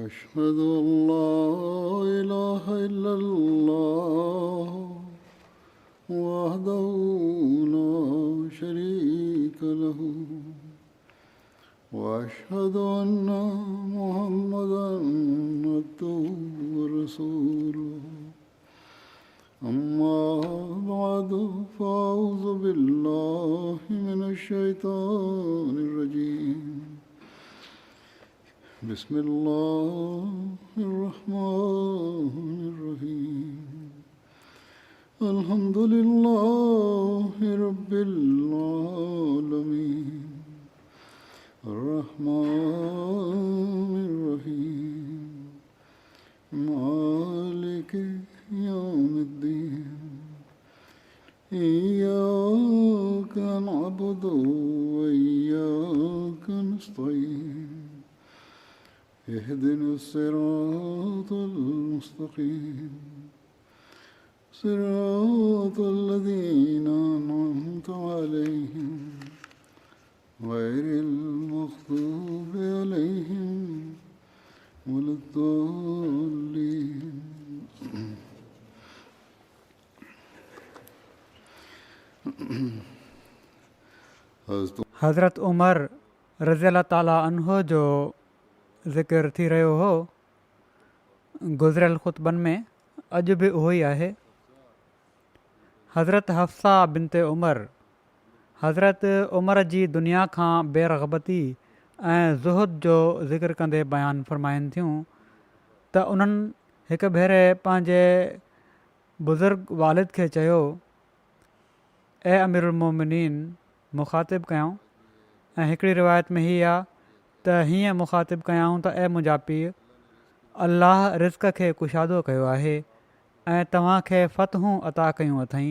أشهد أن لا إله إلا الله وحده لا شريك له وأشهد أن محمدا عبده ورسوله أما بعد فأعوذ بالله من الشيطان الرجيم بسم الله الرحمن الرحيم الحمد لله رب العالمين الرحمن الرحيم مالك يوم الدين إياك نعبد وإياك نستعين اهدنا الصراط المستقيم صراط الذين أنعمت عليهم غير المغضوب عليهم ولا الضالين हज़रत उमर रज़ियल्लाहु ताला अन्हो जो ज़िक्र थी रहियो हो गुज़िरियल ख़ुतबनि में, अॼु बि उहो ई आहे। हज़रत हफ़्सा बिनते उमर हज़रत उमर जी दुनिया खां बेरग़बती ऐं ज़ुहद जो ज़िक्र कंदे बयानु फ़रमाइनि थियूं त उन्हनि हिकु भेरे पंहिंजे बुज़ुर्ग वालिद खे चयो, ए अमीरुल मोमिनीन, मुख़ातिबु कयूं। ऐं हिकिड़ी रिवायत में हीअ आहे त हीअं मुख़ातिबु कयाऊं त ऐं मुंहिंजा पीउ, अल्लाह रिज़्क़ खे कुशादो कयो आहे ऐं तव्हांखे फ़तहूं अता कयूं अथई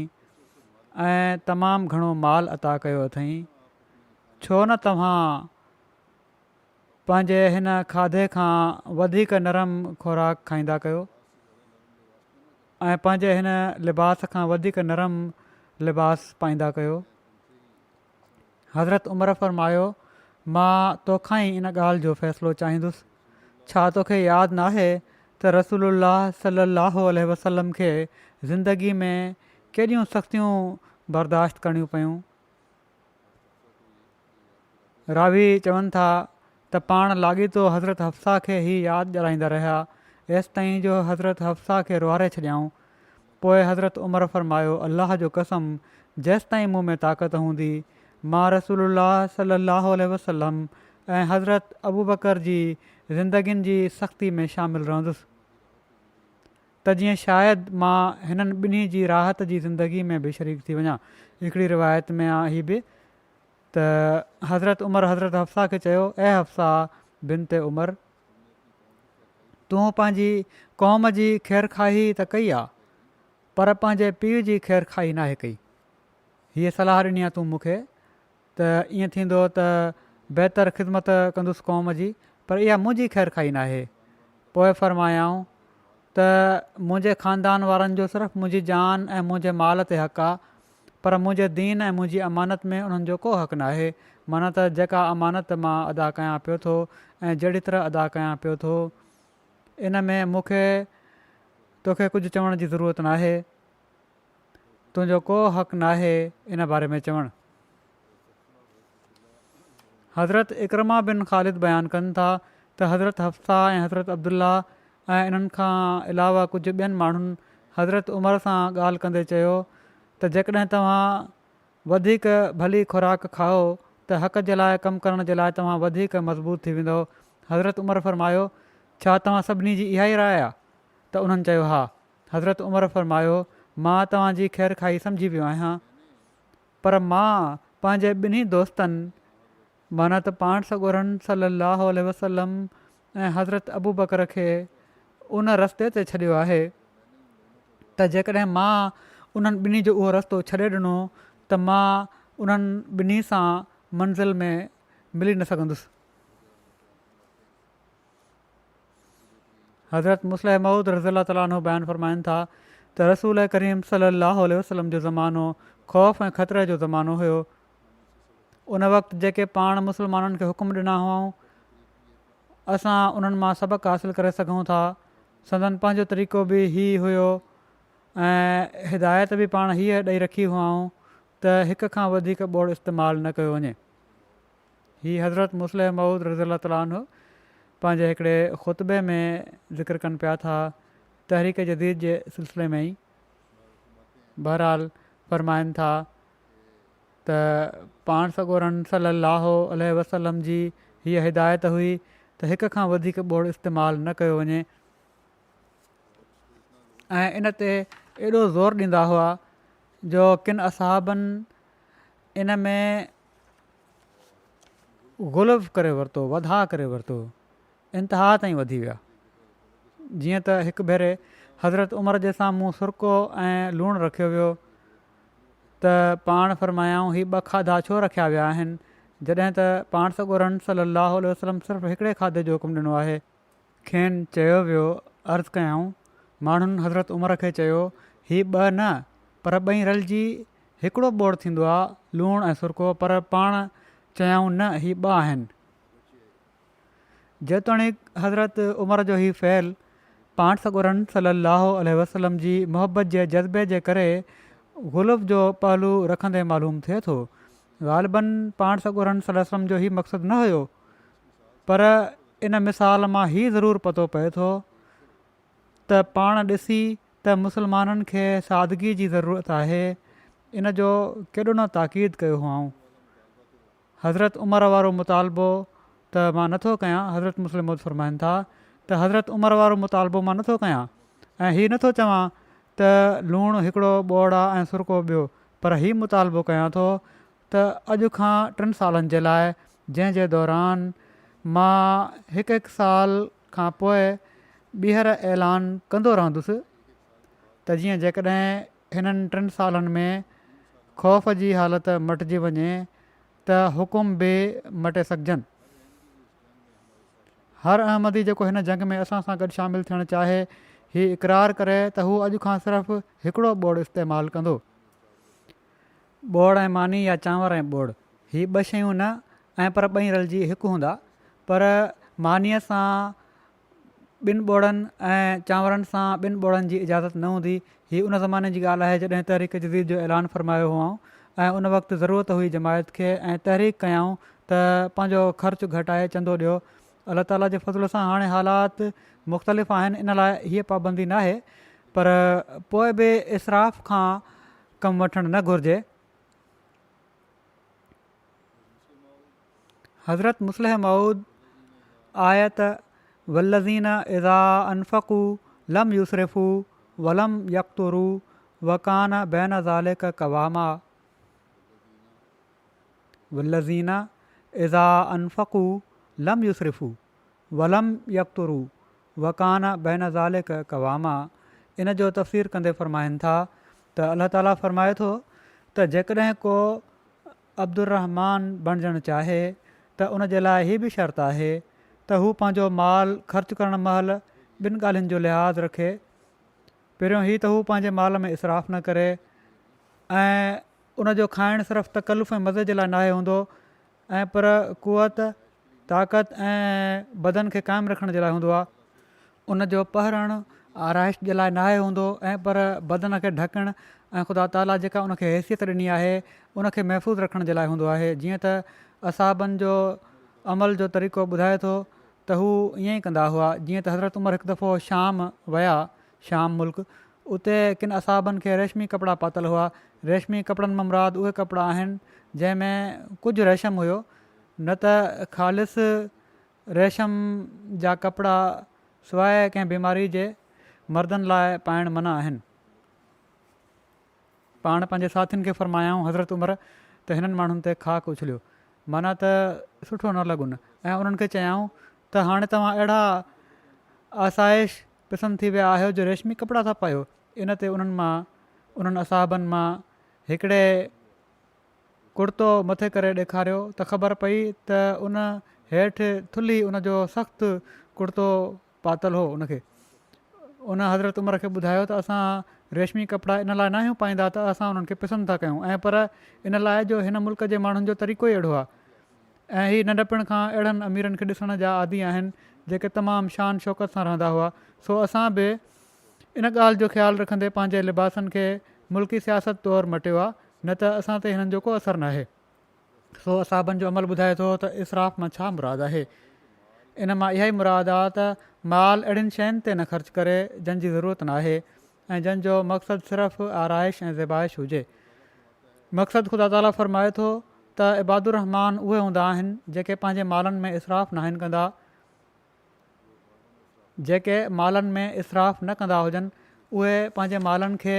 ऐं तमामु घणो माल अता कयो अथई। छो न तव्हां पंहिंजे हिन खाधे खां वधीक नरम ख़ुराक खाईंदा कयो ऐं पंहिंजे हिन लिबास खां वधीक नरम लिबास पाईंदा कयो। हज़रत उमर फ़रमायो, मां तोखां ई इन ॻाल्हि जो फ़ैसिलो चाहींदुसि। छा तोखे यादि नाहे त रसूलुल्लाह सल्लल्लाहु अलैहि वसल्लम खे ज़िंदगी में केॾियूं सख़्तियूं बर्दाश्त करणियूं पयूं? रावी चवनि था त पाण लाॻीतो हज़रत हफ़्सा खे ई यादि ॾियाराईंदा रहिया एसि ताईं जो हज़रत हफ़्सा खे रुआरे छॾियाऊं। पोइ हज़रत उमर फ़रमायो, अल्लाह जो कसम, जेसि ताईं मूं में ताक़त हूंदी मां रसूलुल्लाह सल्लल्लाहु अलैहि वसल्लम ऐं हज़रत अबू बकर जी ज़िंदगियुनि जी सख़्ती में शामिलु रहंदुसि त जीअं शायदि मां हिननि ॿिन्ही जी राहत जी ज़िंदगी में बि शरीक थी वञा। हिकिड़ी रिवायत में आहे हीअ बि त हज़रत उमर हज़रत हफ़्सा खे चयो, ऐं हफ़्सा बिनते उमर, तूं पंहिंजी क़ौम जी ख़ैरु खाही त कई आहे, पर पंहिंजे पीउ जी ख़ैरु खाई नाहे कई। हीअ सलाह ॾिनी आहे तूं मूंखे त ईअं थींदो त बहितर ख़िदमत कंदुसि क़ौम जी, पर इहा मुंहिंजी ख़ैरु खाई नाहे। पोइ फ़रमायाऊं त मुंहिंजे ख़ानदान वारनि जो सिर्फ़ु मुंहिंजी जान ऐं मुंहिंजे माल ते हक़ु आहे, पर मुंहिंजे दीन ऐं मुंहिंजी अमानत में उन्हनि जो को हक़ु नाहे। माना त जेका अमानत मां अदा कयां पियो थो ऐं जहिड़ी तरह अदा कयां पियो थो, इन में मूंखे तोखे कुझु चवण जी ज़रूरत नाहे, तुंहिंजो को हक़ु नाहे इन बारे में चवणु। हज़रत इकरमा बिन ख़ालिद बयानु कनि था त हज़रत हफ़्सा ऐं हज़रत अब्दुल्ला ऐं इन्हनि खां अलावा कुझु ॿियनि माण्हुनि हज़रत उमर सां ॻाल्हि कंदे चयो त जेकॾहिं तव्हां वधीक भली खुराक खाओ त हक़ जे लाइ कमु करण जे लाइ तव्हां वधीक मज़बूत थी वेंदव। हज़रत उमर फ़रमायो, छा तव्हां सभिनी जी इहा ई राय आहे? त उन्हनि चयो, हा। हज़रत उमर फ़रमायो, मां तव्हांजी ख़ैरु खाई सम्झी वियो आहियां, पर मां पंहिंजे ॿिन्ही दोस्तनि माना त पाण सॻोरनि सल्लल्लाहु अलैहि वसल्लम ऐं हज़रत अबू बकर खे उन रस्ते ते छॾियो आहे त जेकॾहिं मां उन्हनि ॿिन्ही जो उहो रस्तो छॾे ॾिनो त मां उन्हनि ॿिन्ही सां मंज़िल में मिली न सघंदुसि। हज़रत मुस्लिम मऊद रज़ियल्लाहु ताला अन्हु बयानु फ़रमाइनि था त रसूल करीम सल्लल्लाहु अलैहि वसल्लम जो ज़मानो ख़ौफ़ ऐं ख़तरे जो ज़मानो हुयो। उन वक़्तु जेके पाण मुस्लमाननि खे हुकुम ॾिना हुआ असां उन्हनि मां सबक़ु हासिलु करे सघूं था। संदन पंहिंजो तरीक़ो बि ई हुयो ऐं हिदायत बि पाण हीअ ॾेई रखी हुआऊं त हिक खां वधीक ॿोड़ इस्तेमालु न कयो वञे। हीअ हज़रत मुस्लिम मऊद रज़ी ताला अन्हु पंहिंजे हिकिड़े ख़ुतबे में ज़िक्र कनि पिया था, तहरीक जदीद जे सिलसिले में ई। बहरहाल फरमाइनि था त पाण सॻोरनि सलाहु वसलम जी हीअ हिदायत हुई त हिक खां वधीक ॿोड़ इस्तेमालु न कयो वञे ऐं इन ते एॾो ज़ोर ॾींदा हुआ जो किन असहाबनि इन में गुलब करे वरितो, वधा करे वरितो, इंतिहा ताईं वधी विया। जीअं त हिकु भेरे हज़रत उमर जे साम्हूं सुरको ऐं लूणु रखियो वियो त पाण फरमायाऊं हीअ ॿ खाधा छो रखिया विया आहिनि जॾहिं त पाण सॻोरनि सलाहु वसलम सिर्फ़ु हिकिड़े खाधे जो हुकुम ॾिनो आहे। खेनि चयो वियो, अर्ज़ु कयऊं, माण्हुनि हज़रत उमर खे चयो हीअ ॿ न पर ॿई रलिजी हिकिड़ो ॿोड़ थींदो आहे, लूणु ऐं सुरको, पर पाण चयऊं न हीअ ॿ आहिनि। जेतोणीकि हज़रत उमर जो हीउ फ़ैल पाण सॻोरनि सलाहु वसलम जी मुहबत जे जज़्बे जे करे ग़ुलब जो पहलू रखंदे मालूम थिए थो। ग़ालिबन पाण सॻोरनि वसलम जो हीउ मक़सदु न हुयो, पर इन मिसाल मां ई ज़रूरु पतो पए थो त पाण ॾिसी त मुसलमाननि खे सादगी जी ज़रूरत आहे, इन जो केॾो न ताक़ीद कयो हुआऊं। हज़रत उमर वारो मुतालबो त मां नथो कयां, हज़रत मुस्लिम फरमाइनि था त हज़रत उमर वारो मुतालबो मां नथो कयां ऐं हीअ नथो चवां त लूणु हिकिड़ो ॿोड़ आहे ऐं सुरको ॿियो, पर हीउ मुतालबो कयां थो त अॼु खां 3 सालनि जे लाइ जंहिं जे दौरान मां हिकु साल खां पोइ ॿीहर ऐलान कंदो रहंदुसि त जीअं जेकॾहिं हिननि 3 सालनि में ख़ौफ़ जी हालति मटिजी वञे त हुकुम बि मटे सघजनि। हर अहमदी जेको हिन जंग में असां सां गॾु शामिलु थियणु चाहे, हीउ इक़रार करे त हू अॼु खां सिर्फ़ु हिकिड़ो ॿोड़ इस्तेमालु कंदो। ॿोड़ ऐं मानी या चांवर ऐं ॿोड़ हीअ 2 शयूं न ऐं पर ॿई रलिजी हिकु हूंदा, पर मानीअ सां 2 ॿोड़नि ऐं चांवरनि सां 2 ॿोड़नि जी इजाज़त न हूंदी। हीअ उन ज़माने जी ॻाल्हि आहे जॾहिं तहरीक जदीद जो ऐलान फरमायो हुआऊं ऐं उन वक़्तु ज़रूरत हुई जमायत खे ऐं तहरीक कयऊं त पंहिंजो ख़र्चु घटाए चंदो ॾियो। अलाह ताला जे फज़ल सां हाणे हालात मुख़्तलिफ़ आहिनि, इन लाइ हीअ पाबंदी न आहे, पर पोइ बि इसराफ़ खां कमु वठणु न घुरिजे। हज़रत मुस्लिम मऊद आयत वल्लज़ीन इज़ा अनफ़क़ू लम यूसरिफ़ू वलम यक़्तुरू वकान बैन ज़ालिक क़वामा। वल्लज़ीन इज़ा अनफ़क़ू लम यूसरिफ़ू वलम यक़्तुरू वकान बैन ज़ालिक क़वामा। इन जो तफ़सीर कंदे फ़रमाइनि था त अलाह ताला फ़रमाए थो त जेकॾहिं को अब्दुर्रहमान बणिजणु चाहे त उन जे लाइ हीअ बि शर्त आहे त हू पंहिंजो माल ख़र्चु करणु महिल 2 ॻाल्हियुनि जो लिहाज़ रखे। पहिरियों हीअ त हू पंहिंजे माल में इसराफ़ न करे ऐं उन जो खाइणु सिर्फ़ु तकल्लुफ़ ऐं मज़े जे लाइ नाहे हूंदो ऐं पर क़ुवत, ताक़त ऐं बदन खे क़ाइमु रखण जे लाइ हूंदो आहे। उन जो पहिरणु आराइश जे लाइ नाहे हूंदो ऐं पर बदन खे ढकणु ऐं ख़ुदा ताला जेका उनखे हैसियत ॾिनी आहे उनखे महफ़ूज़ रखण जे लाइ हूंदो आहे। जीअं त असाबनि जो अमल जो तरीक़ो ॿुधाए थो त हू ईअं ई कंदा हुआ। जीअं त हज़रत उमर हिकु दफ़ो शाम विया, शाम मुल्क, उते किन असाबनि खे रेशमी कपिड़ा पातल हुआ। रेशमी कपिड़नि मां मुराद उहे कपिड़ा आहिनि जंहिंमें कुझु रेशम हुयो, न त ख़ालिस रेशम जा कपिड़ा सवाइ कंहिं बीमारी जे मर्दनि लाइ पाइणु मना आहिनि। पाण पंहिंजे साथियुनि खे फ़रमायाऊं हज़रत उमर त हिननि माण्हुनि ते ख़ाक उछलियो, माना त सुठो न लॻुनि, ऐं उन्हनि खे चयाऊं त हाणे तव्हां अहिड़ा आसाइश पसंदि थी विया आहियो जो रेशमी कपिड़ा था पायो। इन ते उन्हनि असाबनि मां हिकिड़े कुर्तो मथे करे ॾेखारियो त ख़बर पई त उन हेठि थुल्ही उन जो सख़्तु कुर्तो पातल हो। उनखे उन हज़रत उमर खे ॿुधायो त असां रेशमी कपिड़ा इन लाइ न आहियूं पाईंदा त असां उन्हनि खे पसंदि था कयूं, ऐं पर इन लाइ जो हिन मुल्क जे माण्हुनि जो तरीक़ो ई अहिड़ो आहे ऐं हीअ नंढपण खां अहिड़नि अमीरनि खे ॾिसण जा आदी आहिनि जेके तमामु शान शौक़त सां रहंदा हुआ। सो असां बि इन ॻाल्हि जो ख़्यालु रखंदे पंहिंजे लिबासनि खे मुल्की सियासत तौरु मटियो आहे, न त असां ते हिननि जो को असरु नाहे। सो असाबनि जो अमल ॿुधाए थो त इसराफ़ मां छा मुराद आहे। इन मां इहा ई मुराद आहे त माल अहिड़ियुनि शयुनि ते न ख़र्चु करे जंहिंजी ज़रूरत न आहे ऐं जंहिंजो मक़सदु सिर्फ़ु आराइश ऐं ज़िबाइश हुजे। मक़सदु ख़ुदा ताला फ़रमाए थो त इबादुररहमान उहे हूंदा आहिनि जेके पंहिंजे मालनि में इसराफ़ न आहिनि कंदा, जेके मालनि में इसराफ़ न कंदा हुजनि, उहे पंहिंजे मालनि खे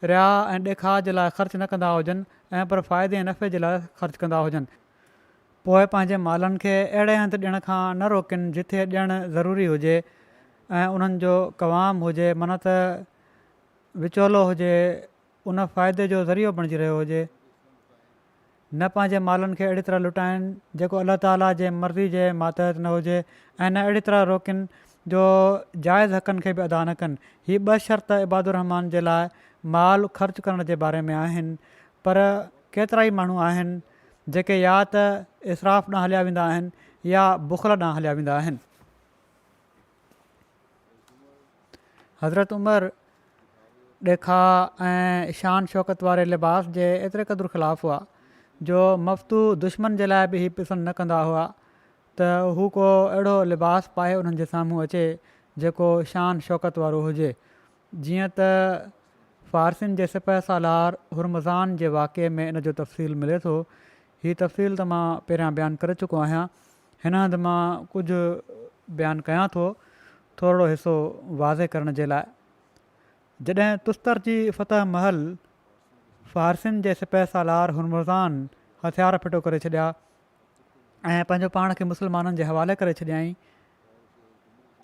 रिया ऐं ॾेखार जे लाइ ख़र्चु न कंदा हुजनि ऐं पर फ़ाइदे ऐं नफ़े जे लाइ ख़र्चु कंदा हुजनि। पोइ पंहिंजे मालनि खे अहिड़े हंधि ॾियण खां न रोकनि जिथे ॾियणु ज़रूरी हुजे ऐं उन्हनि जो क़वाम हुजे, माना त विचोलो हुजे, उन फ़ाइदे जो ज़रियो बणिजी रहियो हुजे। न पंहिंजे मालनि खे अहिड़ी तरह लुटाइनि जेको अलाह ताला जे मर्ज़ी जे मातहत न हुजे ऐं न अहिड़ी तरह रोकनि जो जाइज़ हक़नि खे बि अदा न कनि। हीअ 2 शर्त इबादुररहमान जे लाइ माल ख़र्चु करण जे बारे में आहिनि। पर केतिरा ई माण्हू आहिनि जेके या त इसराफ़ ॾांहुं हलिया वेंदा आहिनि या बुख़ल ॾांहुं हलिया वेंदा आहिनि। हज़रत उमर ॾेखा ऐं शान शौक़त वारे लिबास जे एतिरे क़दुरु ख़िलाफ़ु हुआ जो मफ़्तू दुश्मन जे लाइ बि हीअ पसंदि न कंदा हुआ त हू को अहिड़ो लिबास पाए उन्हनि जे साम्हूं अचे जेको शान शौक़त वारो हुजे। जीअं त फ़ारसिन जे सिपह सालार हुरमज़ान जे वाक़े में इन जो तफ़सील मिले थो। हीअ तफ़सील त मां पहिरियां बयानु करे चुको आहियां। हिन हंधि मां कुझु बयानु कयां थो, थोरो हिसो वाज़े करण जे लाइ। जॾहिं तुस्तर जी फ़तह महल फ़ारसिन जे सिपह सालार हुरमज़ान हथियार फिटो करे छॾिया ऐं पंहिंजो पाण खे मुस्लमाननि जे हवाले करे छॾियईं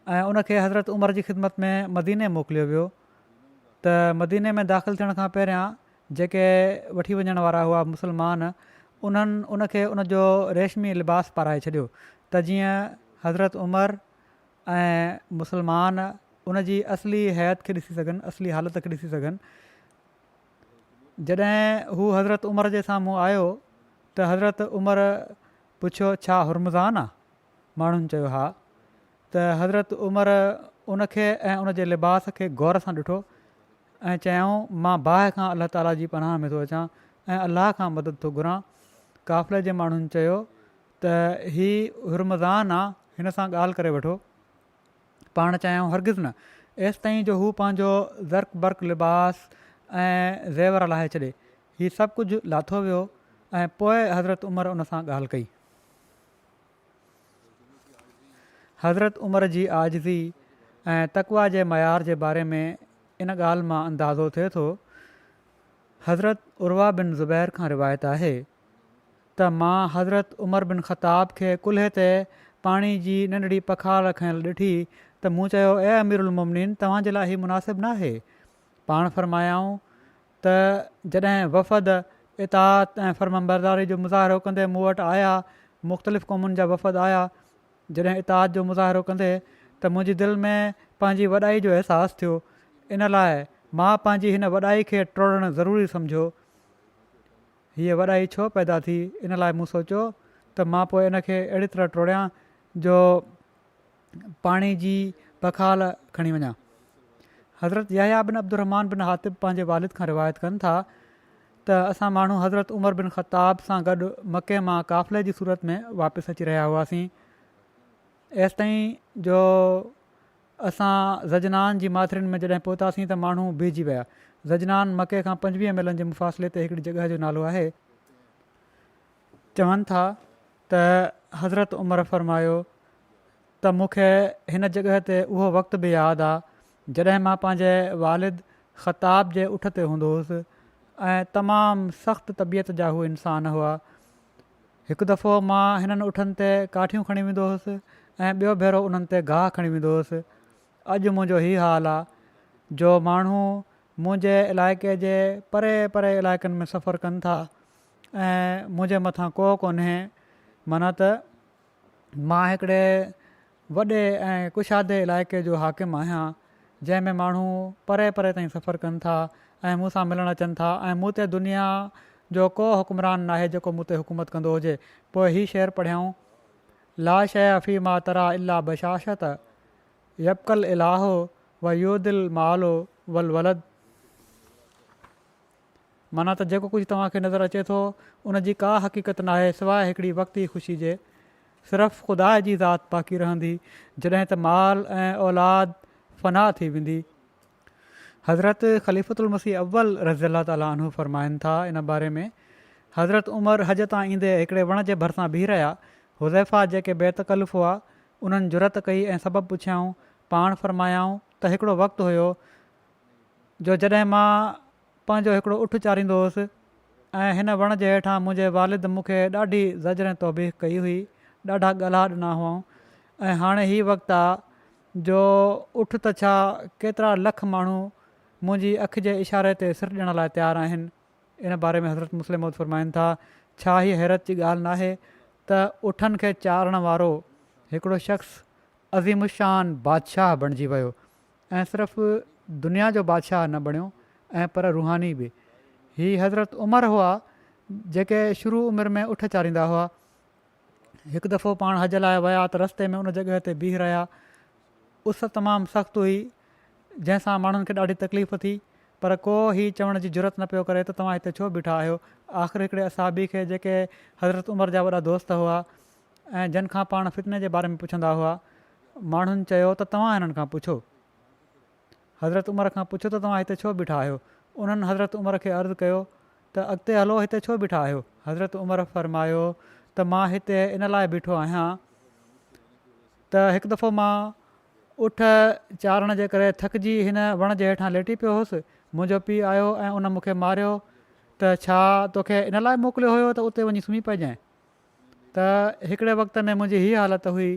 ऐं उनखे हज़रत उमर जी ख़िदमत में मदीने मोकिलियो वियो, त मदीने में दाख़िल थियण खां पहिरियां जेके वठी वञण वारा हुआ मुस्लमान, उन्हनि उनखे उनजो रेशमी लिबास पाराए छॾियो त जीअं हज़रत उमर ऐं मुस्लमान उनजी असली हैत खे ॾिसी सघनि, असली हालत खे ॾिसी सघनि। जॾहिं हू हज़रत उमर जे साम्हूं आयो त हज़रत उमर पुछियो, छा हुरमज़ान आहे? माण्हुनि चयो हा। त हज़रत उमर उनखे ऐं उनजे लिबास खे गौर सां ॾिठो ऐं चयऊं, मां बाहि खां अलाह ताला जी पनाह में थो अचां ऐं अलाह खां मदद थो घुरां। काफ़िले जे माण्हुनि चयो त हीउ हुरमज़ान आहे, हिन सां ॻाल्हि करे वठो। पाण चयऊं हरगिज़ न, एसि ताईं जो हू पंहिंजो ज़र्क बर्क लिबास ऐं ज़ेवर लाहे छॾे। हीउ सभु कुझु लाथो वियो ऐं पोइ हज़रत उमर उन सां ॻाल्हि कई। हज़रत उमर जी आजिज़ी ऐं तक़वा जे मयार जे बारे में इन ॻाल्हि मां अंदाज़ो थिए थो। हज़रत उर्वा बिन ज़ुबैर खां रिवायत आहे त मां हज़रत उमर बिन ख़ताब खे कुल्हे ते पाणी जी नंढड़ी पखाल खयल ॾिठी त मूं चयो, ए अमीरुल मोमिनीन, तव्हांजे लाइ हीउ मुनासिबु न आहे। पाण फ़रमायाऊं त जॾहिं वफ़द इताअत ऐं फ़र्माबरदारी जो मुज़ाहिरो कंदे मूं वटि आया, मुख़्तलिफ़ क़ौमुनि जा वफ़द आया, जॾहिं इताअत जो मुज़ाहिरो कंदे त मुंहिंजी दिलि में पंहिंजी वॾाई जो अहसासु थियो। इन लाइ मां पंहिंजी हिन वॾाई खे टोड़णु ज़रूरी सम्झो। हीअ वॾाई छो पैदा थी, इन लाइ मूं सोचियो त मां पोइ इनखे अहिड़ी तरह टोड़ियां जो पाणी जी पखाल खणी वञा। हज़रत याहिया बिन अब्दुर्रहमान बिन हातिब पंहिंजे वालिद खां रिवायत कनि था त असां माण्हू हज़रत उमर बिन ख़ताब सां गॾु मके मां काफ़िले जी सूरत में वापसि अची रहिया हुआसीं। एसि ताईं जो असां ज़जनान जी माथिरियुनि में जॾहिं पहुतासीं त माण्हू बीहजी विया। ज़जनान मके खां 25 मीलनि जे मुफ़ासिले ते हिकिड़ी जॻह जो नालो आहे। चवनि था त हज़रत उमर फ़रमायो त मूंखे हिन जॻह ते उहो वक़्तु बि यादि आहे जॾहिं मां पंहिंजे वालिद ख़ताब जे उठ ते हूंदो हुउसि ऐं तमामु सख़्तु तबियत जा हू इंसान हुआ। हिकु दफ़ो मां हिननि उठनि ते काठियूं खणी वेंदो हुउसि ऐं ॿियो भेरो उन्हनि ते गाहु खणी वेंदो हुउसि। अॼु मुंहिंजो हीउ हाल आहे जो माण्हू मुंहिंजे इलाइक़े जे परे परे इलाइक़नि में सफ़र कनि था ऐं मुंहिंजे मथां को कोन्हे, माना त मां हिकिड़े वॾे ऐं कुशादे इलाइक़े जो हाकिम आहियां जंहिंमें माण्हू परे परे ताईं सफ़र कनि था ऐं मूंसां मिलणु अचनि था ऐं मूं ते दुनिया जो को हुकुमरान नाहे जेको मूं ते हुकूमत कंदो हुजे। पोइ हीउ शेर पढ़ियाऊं, ला शइ अफ़ी मा तरा इला बशाशत यबकल इलाहो व यूदिल मालो वल वलद। माना त जेको कुझु तव्हांखे नज़र अचे थो उन जी का हक़ीक़त नाहे सवाइ हिकिड़ी वक़्ती ख़ुशी जे। सिर्फ़ु ख़ुदा जी ज़ात बाक़ी रहंदी जॾहिं त माल ऐं औलाद फ़ना थी वेंदी। हज़रत ख़लीफ़तुल मसीह अव्वल रज़ी अल्लाह ताला अन्हु फ़रमाइनि था इन बारे में, हज़रत उमर हज तां ईंदे हिकिड़े वण जे भरिसां बीह रहिया। हुज़ैफ़ा जेके बेतकल्फ़ हुआ उन्हनि जुरत कई ऐं सबबु पुछियाऊं। पाण फ़रमायाऊं त हिकिड़ो वक़्तु हुयो जो जॾहिं मां पंहिंजो हिकिड़ो उठ चाढ़ींदो हुउसि ऐं हिन वण जे हेठां मुंहिंजे वालिद मूंखे ॾाढी ज़जर ऐं तौबीह कई हुई, ॾाढा ॻाल्हा ॾिना हुआ। ऐं हाणे हीउ वक़्तु आहे जो उठ त छा केतिरा लख माण्हू मुंहिंजी अखि जे इशारे ते सिर ॾियण लाइ तयारु आहिनि। इन बारे में हज़रत मुस्लिम मौद फ़रमाइनि था, छा हीअ हैरत जी ॻाल्हि नाहे त उठनि खे चाढ़ण वारो हिकिड़ो शख़्स अज़ीमुशान बादशाह बणिजी वियो ऐं सिर्फ़ु दुनिया जो बादशाह न बणियो ऐं पर रूहानी बि। हीअ हज़रत उमर हुआ जेके शुरू उमिरि में उठ चाढ़ींदा हुआ। हिकु दफ़ो पाण हज लाइ विया त रस्ते में उन जॻह ते बीह रहिया। उस तमामु सख़्तु हुई जंहिंसां माण्हुनि खे ॾाढी तकलीफ़ थी, पर को हीउ चवण जी ज़रूरत न पियो करे त तव्हां हिते छो बीठा आहियो। आख़िर हिकिड़े असाबी खे जेके हज़रत उमर जा वॾा दोस्त हुआ ऐं जिन खां पाण फितने जे बारे में पुछंदा हुआ, माण्हुनि चयो त तव्हां हिननि खां पुछो, हज़रत उमर खां पुछो त तव्हां हिते छो बीठा आहियो। उन्हनि हज़रत उमर खे अर्ज़ु कयो त अॻिते हलो, हिते छो बीठा आहियो। हज़रत उमर फ़रमायो त मां हिते इन लाइ बीठो आहियां त हिकु दफ़ो मां उठ चाढ़ण जे करे थकिजी हिन वण जे हेठां लेटी पियो हुउसि। मुंहिंजो पीउ आयो ऐं उन मूंखे मारियो त छा तोखे इन लाइ मोकिलियो हुयो त उते वञी सुम्ही पइजांइ। त हिकिड़े वक़्त में मुंहिंजी हीअ हालति हुई,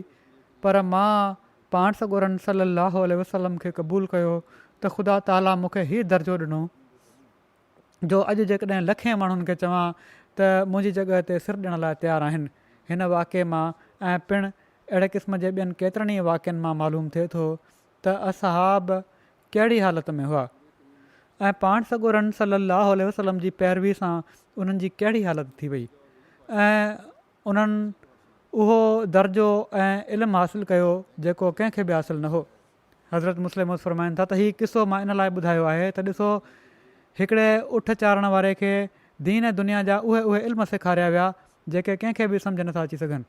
पर मां पाण सॻोरनि सल्लल्लाहु अलैहि वसल्लम खे क़बूलु कयो त ख़ुदा ताला मूंखे हीउ दर्जो ॾिनो जो अॼु जेकॾहिं लखे माण्हुनि खे चवां त मुंहिंजी जॻह ते सिर ॾियण लाइ तयारु आहिनि। हिन वाक़े मां ऐं पिणु अहिड़े क़िस्म जे ॿियनि केतिरनि ई वाक़िअनि मां मालूम थिए थो त असहाब कहिड़ी हालति में हुआ ऐं पाण सॻोरनि सल्लल्लाहु अलैहि वसल्लम जी पैरवी सां उन्हनि जी कहिड़ी हालति थी वई ऐं उन्हनि उहो दर्जो ऐं इल्मु हासिलु कयो जेको कंहिंखे बि हासिलु न हो। हज़रत मुस्लिम फ़रमाइनि था त हीउ क़िसो मां इन लाइ ॿुधायो आहे त ॾिसो, हिकिड़े उठ चाढ़ण वारे खे दीन दुनिया जा उहे इल्म सेखारिया विया जेके कंहिंखे बि सम्झ नथा अची सघनि।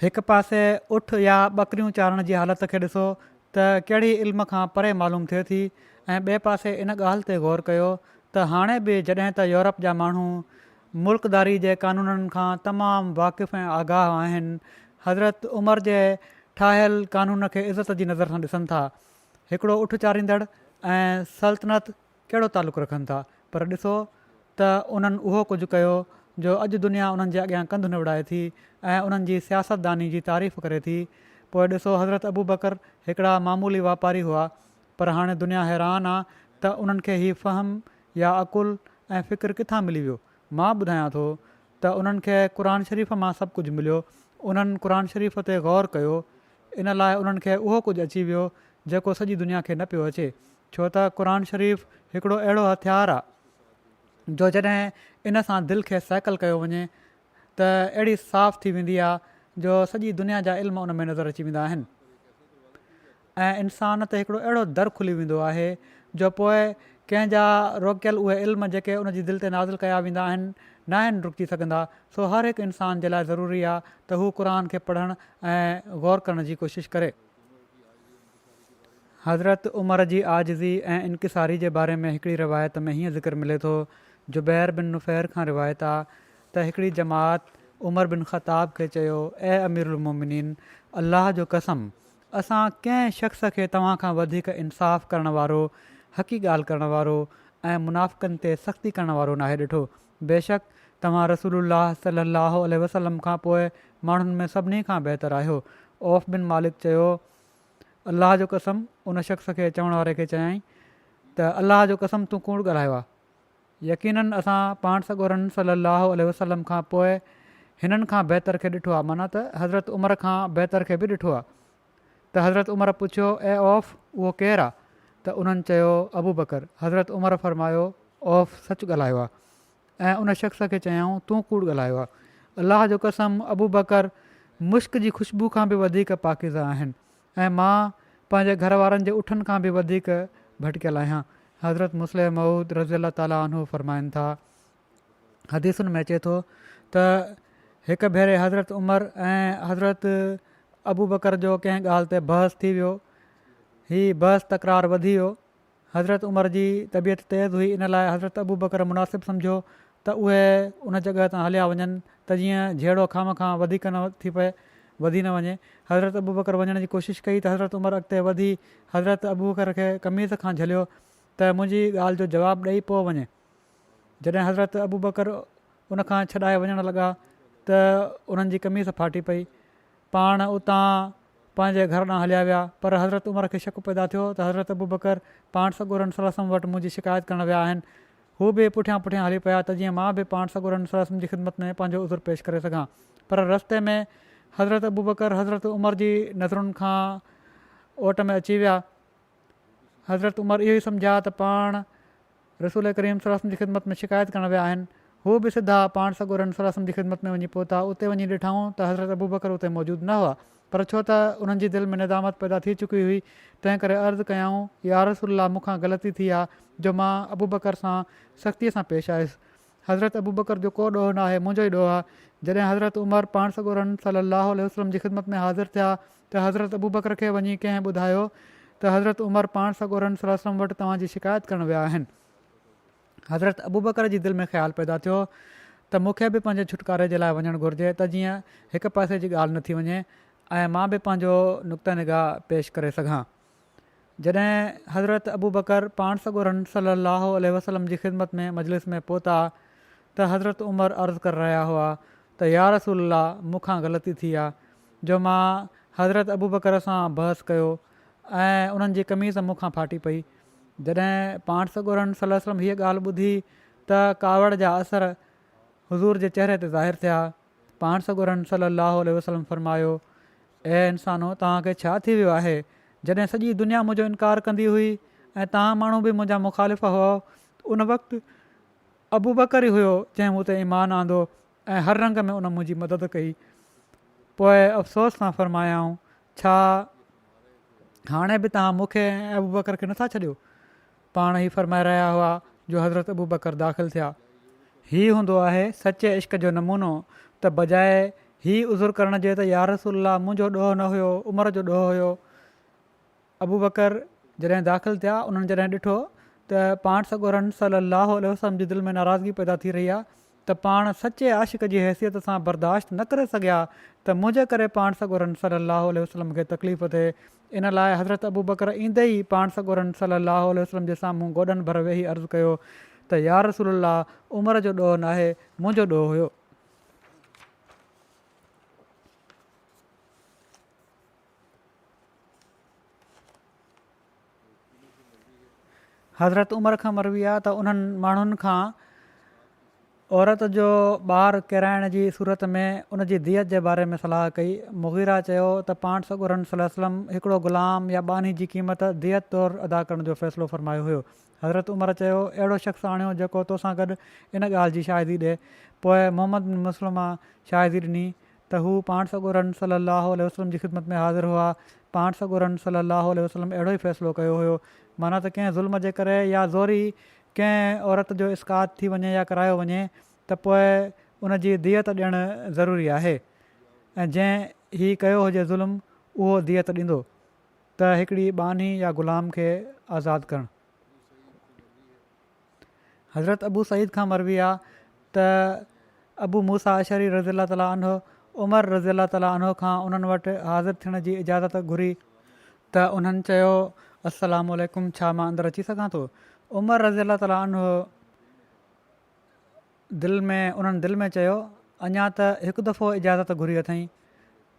हिकु पासे उठ या ॿकरियूं चाढ़ण जी हालति खे ॾिसो त कहिड़ी इल्म खां परे मालूम थिए थी, ऐं ॿिए पासे इन ॻाल्हि ते गौर कयो त हाणे बि जॾहिं त यूरोप जा माण्हू मुल्कदारी जे क़ानूननि खां तमामु वाक़िफ़ ऐं आगाह आहिनि, हज़रत उमर जे ठाहियल क़ानून खे इज़त जी नज़र सां ॾिसनि था। हिकिड़ो उठ चाढ़ींदड़ ऐं सल्तनत कहिड़ो तालुक़ु रखनि था, पर ॾिसो त उन्हनि उहो कुझु कयो जो अॼु दुनिया उन्हनि जे अॻियां कंधु निवड़ाए थी ऐं उन्हनि जी सियासतदानी जी तारीफ़ करे थी। पोइ ॾिसो, हज़रत अबू बकर हिकिड़ा मामूली वापारी हुआ, पर हाणे दुनिया हैरान आहे त उन्हनि खे हीउ फ़हम या अक़ुलु ऐं फ़िक्र किथां मिली वियो। मां ॿुधायां थो त उन्हनि खे क़ुर शरीफ़ मां सभु कुझु मिलियो। उन्हनि क़ुर शरीफ़ ते गौर कयो, इन लाइ उन्हनि खे उहो कुझु अची वियो जेको सॼी दुनिया खे न पियो अचे, छो त क़ुर शरीफ़ हिकिड़ो अहिड़ो हथियार आहे जो जॾहिं इन सां दिलि खे सैकल कयो वञे त अहिड़ी साफ़ थी वेंदी आहे जो सॼी दुनिया जा इल्म उन में नज़र अची वेंदा आहिनि ऐं इंसान ते हिकिड़ो अहिड़ो दर खुली वेंदो आहे जो पोइ कंहिंजा रोकियल उहे इल्म जेके उन जी दिलि ते नाज़िल कया वेंदा आहिनि न आहिनि रुकिजी सघंदा। सो हर हिकु इंसान जे लाइ ज़रूरी आहे त हू क़ुर खे पढ़णु ऐं गौर करण जी कोशिशि करे। हज़रत उमर जी आजिज़ी ऐं इनकिसारी जे बारे में हिकिड़ी रिवायत में हीअं ज़िक्र मिले थो। जुबैर बिन नुफ़ैर खां रिवायत आहे त हिकिड़ी जमात उमर बिन ख़ताब खे चयो, ऐं अमीरुल मोमिनीन, अलाह जो कसम, असां कंहिं शख़्स खे तव्हां खां वधीक इंसाफ़ करण वारो, हक़ी ॻाल्हि करण वारो ऐं मुनाफ़िक़नि ते सख़्ती करण वारो नाहे ॾिठो। बेशक तव्हां रसूलुल्लाह सल्लल्लाहु अलैहि वसल्लम खां पोइ माण्हुनि में सभिनी खां बहितर आहियो। औफ़ बिन मालिक चयो, अलाह जो कसम, उन शख़्स खे चवण वारे खे चयाईं त अलाह जो कसम, तूं कूड़ ॻाल्हायो आहे। यकीनन असां पाण सॻोरनि सल्लल्लाहु अलैहि वसल्लम खां पोइ हिननि खां बहितर खे ॾिठो आहे, माना त हज़रत उमर खां बहितर खे बि ॾिठो आहे। त हज़रत उमर पुछियो, ऐं औफ़, उहो केरु आहे? त उन्हनि चयो, अबू बकर। हज़रत उमर फ़रमायो, औफ़ सच ॻाल्हायो आहे। ऐं उन शख़्स खे चयऊं तूं कूड़ ॻाल्हायो आहे। अलाह जो कसम अबू बकर मुश्क जी ख़ुशबू खां बि वधीक पाकीज़ा आहिनि ऐं मां पंहिंजे घर वारनि जे उठनि खां बि वधीक भटकियल आहियां। हज़रत मुस्लिम मऊद रज़ी अला ताला अनहु फ़रमाइनि था, हदीसुनि में अचे थो त हिकु भेरे हज़रत उमर ऐं हज़रत अबू बकर जो कंहिं ॻाल्हि ते बहस थी वियो। हीअ बहस तकरार वधी वियो। हज़रत उमर जी तबियत तेज़ हुई, इन लाइ हज़रत अबू बकर मुनासिबु सम्झो त उहे उन जॻह तां हलिया वञनि त जीअं जहिड़ो खाम खां वधीक न थी पए, वधी न वञे। हज़रत अबू बकर वञण जी कोशिशि कई त हज़रत उमर अॻिते वधी हज़रत अबू बकर खे कमीज़ खां झलियो त मुंहिंजी ॻाल्हि जो जवाबु ॾेई पोइ वञे। जॾहिं हज़रत अबू बकर उन खां छॾाए वञणु लॻा त उन्हनि जी कमीज़ फाटी पई। पाण उतां पंहिंजे घर ॾांहुं हलिया विया, पर हज़रत उमर खे शक पैदा थियो त हज़रत अबू बकर पाण सॻोरनि सलसम वटि मुंहिंजी शिकायत करणु विया आहिनि। हू बि पुठियां पुठियां हली पिया त जीअं मां बि पाण सॻोरनि सलसम जी ख़िदमत में पंहिंजो उज़ुर पेश करे सघां। पर रस्ते में हज़रत अबू बकर हज़रत उमर जी नज़रुनि खां ओट में अची विया। हज़रत उमर इहो ई सम्झा त पाण रसूल करीम सलसम जी ख़िदमत में शिकायत करणु विया आहिनि। हू बि सिधा पाण सॻोरनि सलसम जी ख़िदमत में वञी पहुता। उते वञी ॾिठऊं त हज़रत अबू बकर उते मौजूदु न हुआ, पर छो त उन्हनि जी दिलि में निदामत पैदा थी चुकी हुई, तंहिं करे अर्ज़ु कयऊं या रसूलल्लाह मूंखां ग़लती थी आहे जो मां अबू बकर सां सख़्तीअ सां पेश आयुसि। हज़रत अबू बकर जो को ॾोह न आहे, मुंहिंजो ई ॾोह आहे। जॾहिं हज़रत उमर पाण सॻोरनि सलाहु वसलम जी ख़िदमत में हाज़िर थिया त हज़रत अबू बकर खे वञी कंहिं ॿुधायो त हज़रत उमर पाण सॻोरनि सलम वटि तव्हांजी शिकायत करणु विया आहिनि। हज़रत अबू बकर जी दिलि में ख़्यालु पैदा थियो त मूंखे बि पंहिंजे छुटकारे जे लाइ वञणु घुरिजे त जीअं हिकु पासे जी ॻाल्हि न थी वञे ऐं मां बि पंहिंजो नुक़्ता निगाह पेश करे सघां। जॾहिं हज़रत अबू बकर पाण सॻोरनि सलाहु वसलम जी ख़िदमत में मजलिस में पहुता त हज़रत उमर अर्ज़ु करे रहिया हुआ त या रसूलल्लाह मूंखां ग़लती थी आहे जो मां हज़रत अबू बकर सां बहस कयो ऐं उन्हनि जी कमीज़ मूंखां फाटी पई। जॾहिं पाण सॻोरनि सलम हीअ ॻाल्हि ॿुधी त कावड़ जा असर हुज़ूर जे चहिरे ते ज़ाहिर थिया। पाण सॻोरनि सलाहु वसलम फरमायो, ऐं इंसानो तव्हांखे छा थी वियो आहे? जॾहिं सॼी दुनिया मुंहिंजो इनकार कंदी हुई ऐं तव्हां माण्हू बि मुंहिंजा मुखालिफ़ हुओ, उन वक़्तु अबू बकर ई हुयो जंहिं मूं ते ईमान आंदो ऐं हर रंग में उन मुंहिंजी मदद कई। पोइ अफ़सोस सां फरमायाऊं, छा हाणे बि तव्हां मूंखे ऐं अबू बकर खे नथा छॾियो? पाण ई फरमाए रहिया हुआ जो हज़रत अबू बकर दाख़िल थिया। हीअ हूंदो आहे सचे इश्क जो नमूनो त बजाए हीअ उज़ुर करण जे त या रसूलल्लाह मुंहिंजो ॾोह न हुयो, उमिरि जो ॾोह हुयो। अबू बकर जॾहिं दाख़िल थिया, उन्हनि जॾहिं ॾिठो त पाण सॻोरनि सलाहु वसलम जी दिलि में नाराज़गी पैदा थी रही आहे त पाण सचे आशिक़ जी हैसियत सां बर्दाश्त न करे सघिया त मुंहिंजे करे पाण सॻोरनि सलाहु वसलम खे तकलीफ़ थिए। इन लाइ हज़रत अबू बकर ईंदे ई पाण सॻोरनि सलाहु वसलम जे साम्हूं गोॾनि भर वेही अर्ज़ु कयो त या रसूलल्लाह उमिरि जो ॾोह न आहे, मुंहिंजो ॾोह हुयो। हज़रत उमर खां मरवी आहे त उन्हनि माण्हुनि खां औरत जो ॿारु किराइण जी सूरत में उन जी दियत जे बारे में सलाह कई। मुग़ीरा चयो त पाण सॻोरनि सलम हिकिड़ो ग़ुलाम या बानी जी क़ीमत दियत तौरु अदा करण जो फ़ैसिलो फ़रमायो हुयो। हज़रत उमर चयो, अहिड़ो शख़्स आणियो जेको तोसां गॾु इन ॻाल्हि जी शाहिदी ॾिए। पोइ मोहम्मद बिन मुस्लिमा शाहिदी ॾिनी त हू पाण सॻोरनि सलाहु वसलम जी ख़िदमत में हाज़िर हुआ। पाण सॻोरनि सलाहु वसलम अहिड़ो ई फ़ैसिलो कयो हुयो, माना त कंहिं ज़ुल्म जे करे या ज़ोरी कंहिं औरत जो इस्कात थी वञे या करायो वञे त पोइ उन जी दियत ॾियणु ज़रूरी आहे ऐं जंहिं हीउ कयो हुजे ज़ुल्म उहो दियत ॾींदो त हिकिड़ी बानी या ग़ुलाम खे आज़ादु करणु। हज़रत अबू सईद खां मरवी आहे त अबू मूसा अशरी रज़ी अला ताला अनो उमर रज़ी अला ताला अनो खां उन्हनि वटि हाज़िर थियण जी इजाज़त घुरी त उन्हनि चयो, अस्सलामु अलैकुम, छा मां अंदरि अची सघां थो? उमर रज़ी अला ताला अनो उन्हनि दिलि में चयो, अञा त हिकु दफ़ो इजाज़त घुरी अथई।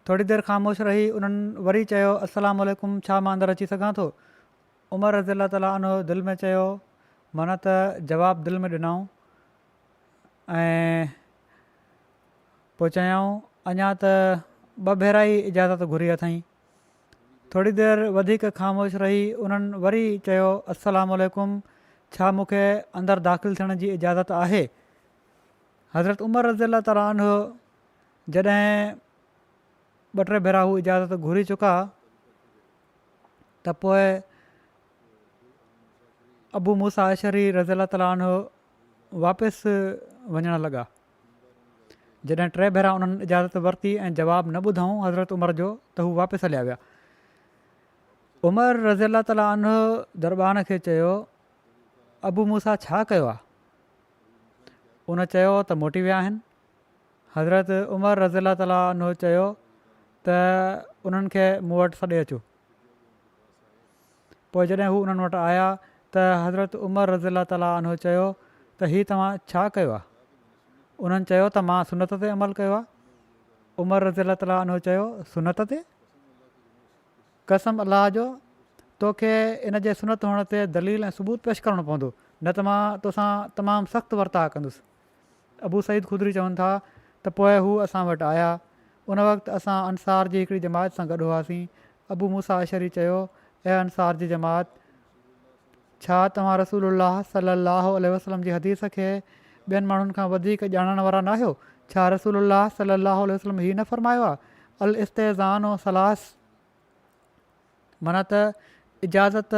थोरी देरि ख़ामोश रही उन्हनि वरी चयो, अस्सलामु अलैकुम, छा मां अंदरि अची सघां थो? उमर रज़ी अला ताला अनो दिलि में चयो, माना त जवाबु दिलि में ॾिनऊं ऐं पोइ चयऊं, अञा त ॿ भेरा ई इजाज़त घुरी अथई। थोरी देरि वधीक ख़ामोश रही उन्हनि वरी चयो, अस्सलामु अलैकुम, छा मूंखे अंदरि दाख़िलु थियण जी इजाज़त आहे? हज़रत उमर रज़ियल्लाहु ताला अन्हु जॾहिं 2-3 भेरा हू इजाज़त घुरी चुका त पोइ अबू मूसा अशरी रज़ियल्लाहु ताला अन्हु वापसि वञणु लॻा। जॾहिं 3 भेरा उन्हनि इजाज़त वरिती ऐं जवाबु न ॿुधऊं हज़रत उमर जो त हू वापसि हलिया विया। उमर रज़ियल्लाहु ताला अन्हु दरबान खे चयो अबू मूसा छा कयो आहे? उन चयो त मोटी विया आहिनि। हज़रत उमर रज़ियल्लाहु ताला अन्हु चयो त उन्हनि खे मूं वटि सॾे अचो। पोइ जॾहिं हू उन्हनि वटि आया त हज़रत उमर रज़ियल्लाहु ताला अन्हु चयो त हीउ तव्हां छा कयो आहे? उन्हनि चयो त मां सुनत ते अमल कयो आहे। उमर रज़ियल्लाहु ताला अन्हु चयो सुनत ते? कसम अलाह जो तोखे इन जे सुनत हुअण ते दलील ऐं सबूत पेश करणो पवंदो, न त मां तोसां तमामु सख़्तु वर्ता कंदुसि। अबू सईद ख़ुदरी चवनि था त पोइ हू असां वटि आया। उन वक़्तु असां अंसार जी हिकिड़ी जमात सां गॾु हुआसीं। अबू मूसा अशरी चयो ऐं अंसार जी जमात, छा तव्हां रसूलुल्लाह सल्लल्लाहु अलैहि वसल्लम जी हदीस खे ॿियनि माण्हुनि खां वधीक ॼाणण वारा न आहियो? छा रसूलुल्लाह सल्लल्लाहु अलैहि वसल्लम हीउ न फ़रमायो आहे अल इस्तेज़ान ओ सलास, माना त इजाज़त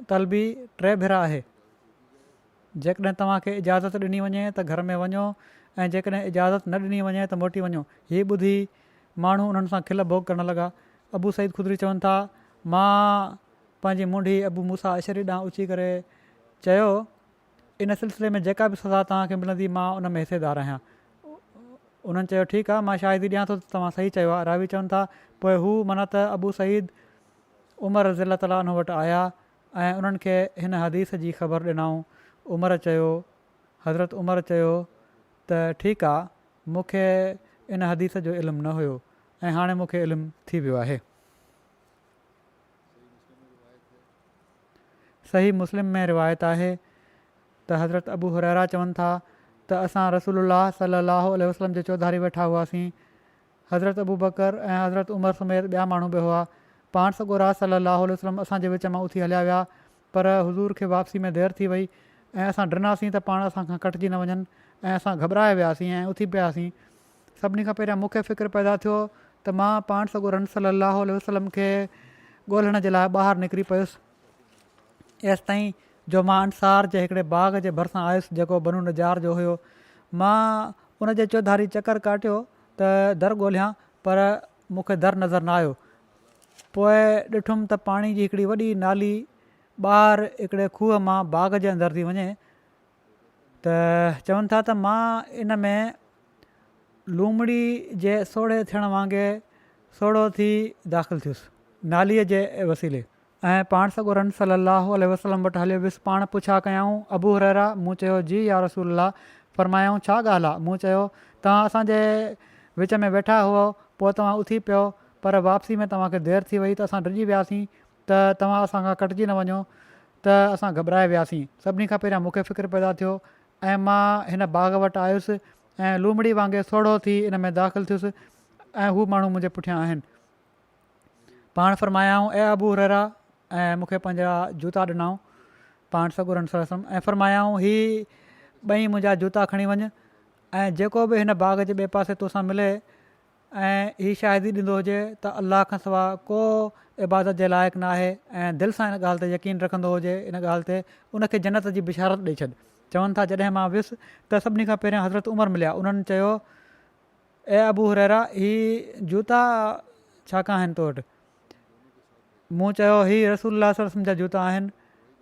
तलबी 3 भेरा आहे। जेकॾहिं तव्हांखे इजाज़त ॾिनी वञे त घर में वञो ऐं जेकॾहिं इजाज़त न ॾिनी वञे त मोटी वञो। हीअ ॿुधी माण्हू उन्हनि सां खिल भोग करणु लॻा। अबू सईद ख़ुदरी चवनि था मां पंहिंजी मुंडी अबू मूसा अशरी ॾांहुं उची करे चयो इन सिलसिले में जेका बि सज़ा तव्हांखे मिलंदी मां उन में हिसेदार आहियां। उन्हनि चयो ठीकु आहे, मां शाहिदी ॾियां थो त तव्हां सही चयो आहे। रावी चवनि था पोइ हू माना त अबू सईद उमर रज़ियल्लाहु ताला अन्हु वटि आया ऐं उन्हनि खे हिन हदीस जी ख़बर ॾिनऊं। हज़रत उमर चयो त ठीकु आहे, मूंखे इन हदीस जो इल्मु न हुयो ऐं हाणे मूंखे इल्मु थी वियो आहे। सही मुस्लिम में रिवायत आहे त हज़रत अबू हुरैरा चवनि था त असां रसूलुल्लाह सल्लल्लाहु अलैहि वसल्लम जे चौधारी वेठा हुआसीं। हज़रत अबू बकर ऐं हज़रत उमर समेत ॿिया माण्हू बि हुआ। पाण सॻोरा सल्लल्लाहु अलैहि वसल्लम असांजे विच मां उथी हलिया विया, पर हुज़ूर खे वापसी में देरि थी वई ऐं असां ॾिनासीं त पाण असांखां कटिजी न वञनि ऐं असां घबराए वियासीं ऐं उथी पियासीं। सभिनी खां पहिरियां मूंखे फ़िक्रु पैदा थियो त मां पाण सॻोरनि सल्लल्लाहु अलैहि वसल्लम खे ॻोल्हण जे लाइ ॿाहिरि निकिरी पियुसि। एसि ताईं जो मां अंसार जे हिकिड़े बाग़ जे भरिसां आयुसि जेको बनू नजार जो हुयो। मां उन जे चौधारी चकर काटियो त दर ॻोल्हियां, पर मूंखे दर नज़र न आयो। पोइ ॾिठुमि त पाणी जी हिकिड़ी वॾी नाली ॿाहिरि हिकिड़े खूह मां बाग़ जे अंदरि थी वञे। त चवनि था त मां इन में लूमड़ी जे सोढ़े थियण वांगुरु सोढ़ो थी दाख़िलु थियुसि नालीअ जे वसीले ऐं पाण सॻोरनि सल्लल्लाहु अलैहि वसल्लम वटि हलियो वियुसि। पाण पुछा कयऊं अबू हुरैरा? मूं चयो जी या रसूलल्लाह। फ़रमायूं छा ॻाल्हि आहे? मूं चयो तव्हां असांजे विच में वेठा हुओ, पोइ तव्हां उथी पियो, पर वापसी में तव्हांखे देरि थी वई त असां डिॼी वियासीं त तव्हां असांखां कटिजी न वञो त असां घबराए वियासीं। सभिनी खां पहिरियां मूंखे फ़िक्रु पैदा थियो ऐं मां हिन बाग़ वटि आयुसि ऐं लूमड़ी वांगुरु सोढ़ो थी इन में दाख़िलु थियुसि ऐं हू माण्हू मुंहिंजे पुठियां आहिनि। पाण फ़रमायाऊं ऐं अबू हुरैरा ऐं मूंखे पंहिंजा जूता ॾिनऊं पाण सॻोरनि सल्लल्लाहु अलैहि वसल्लम ऐं फ़रमायाऊं ही ॿई मुंहिंजा जूता खणी वञु ऐं जेको बि हिन बाग़ जे ॿिए पासे तोसां मिले ऐं हीअ शाहिदी ॾींदो हुजे त अलाह खां सवाइ को इबादत जे लाइक़ु न आहे ऐं दिलि सां इन ॻाल्हि ते यकीन रखंदो हुजे इन ॻाल्हि ते, उनखे जन्नत जी बिशारत ॾेई छॾ। चवनि था जॾहिं मां वियुसि त सभिनी खां पहिरियां हज़रत उमर मिलिया। उन्हनि चयो ऐं अबू हुरैरा हीअ जूता छाकाणि आहिनि तो वटि? मूं चयो हीअ रसूलुल्लाह सल्लल्लाहु अलैहि वसल्लम जा जूता आहिनि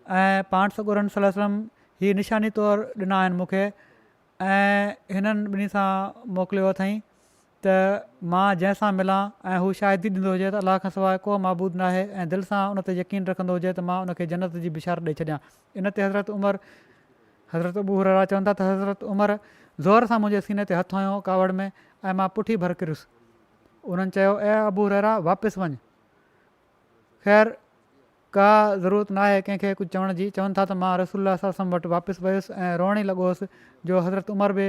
ऐं पाण सॻोरनि सल्लल्लाहु अलैहि वसल्लम हीअ निशानी तौरु ॾिना आहिनि मूंखे ऐं हिननि ॿिन्ही सां मोकिलियो अथई त मां जंहिंसां मिलां ऐं हू शाहिदी ॾींदो हुजे त अलाह खां सवाइ को माबूद न आहे ऐं दिलि सां उन ते यकीन रखंदो हुजे त मां उनखे जन्नत जी बिशारत ॾेई छॾियां। इन ते हज़रत अबू हुरैरा चवनि था त हज़रत उमर ज़ोर सां मुंहिंजे सीने ते हथु हयो कावड़ में ऐं मां पुठी भर किरियुसि। उन्हनि चयो ऐं अबू हुरैरा वापसि वञु। ख़ैर का ज़रूरत न आहे कंहिंखे कुझु चवण जी। चवनि था त मां रसूलुल्लाह सल्लल्लाहु अलैहि वसल्लम वटि वापसि वियुसि ऐं रोअण ई लॻोसि जो हज़रत उमर बि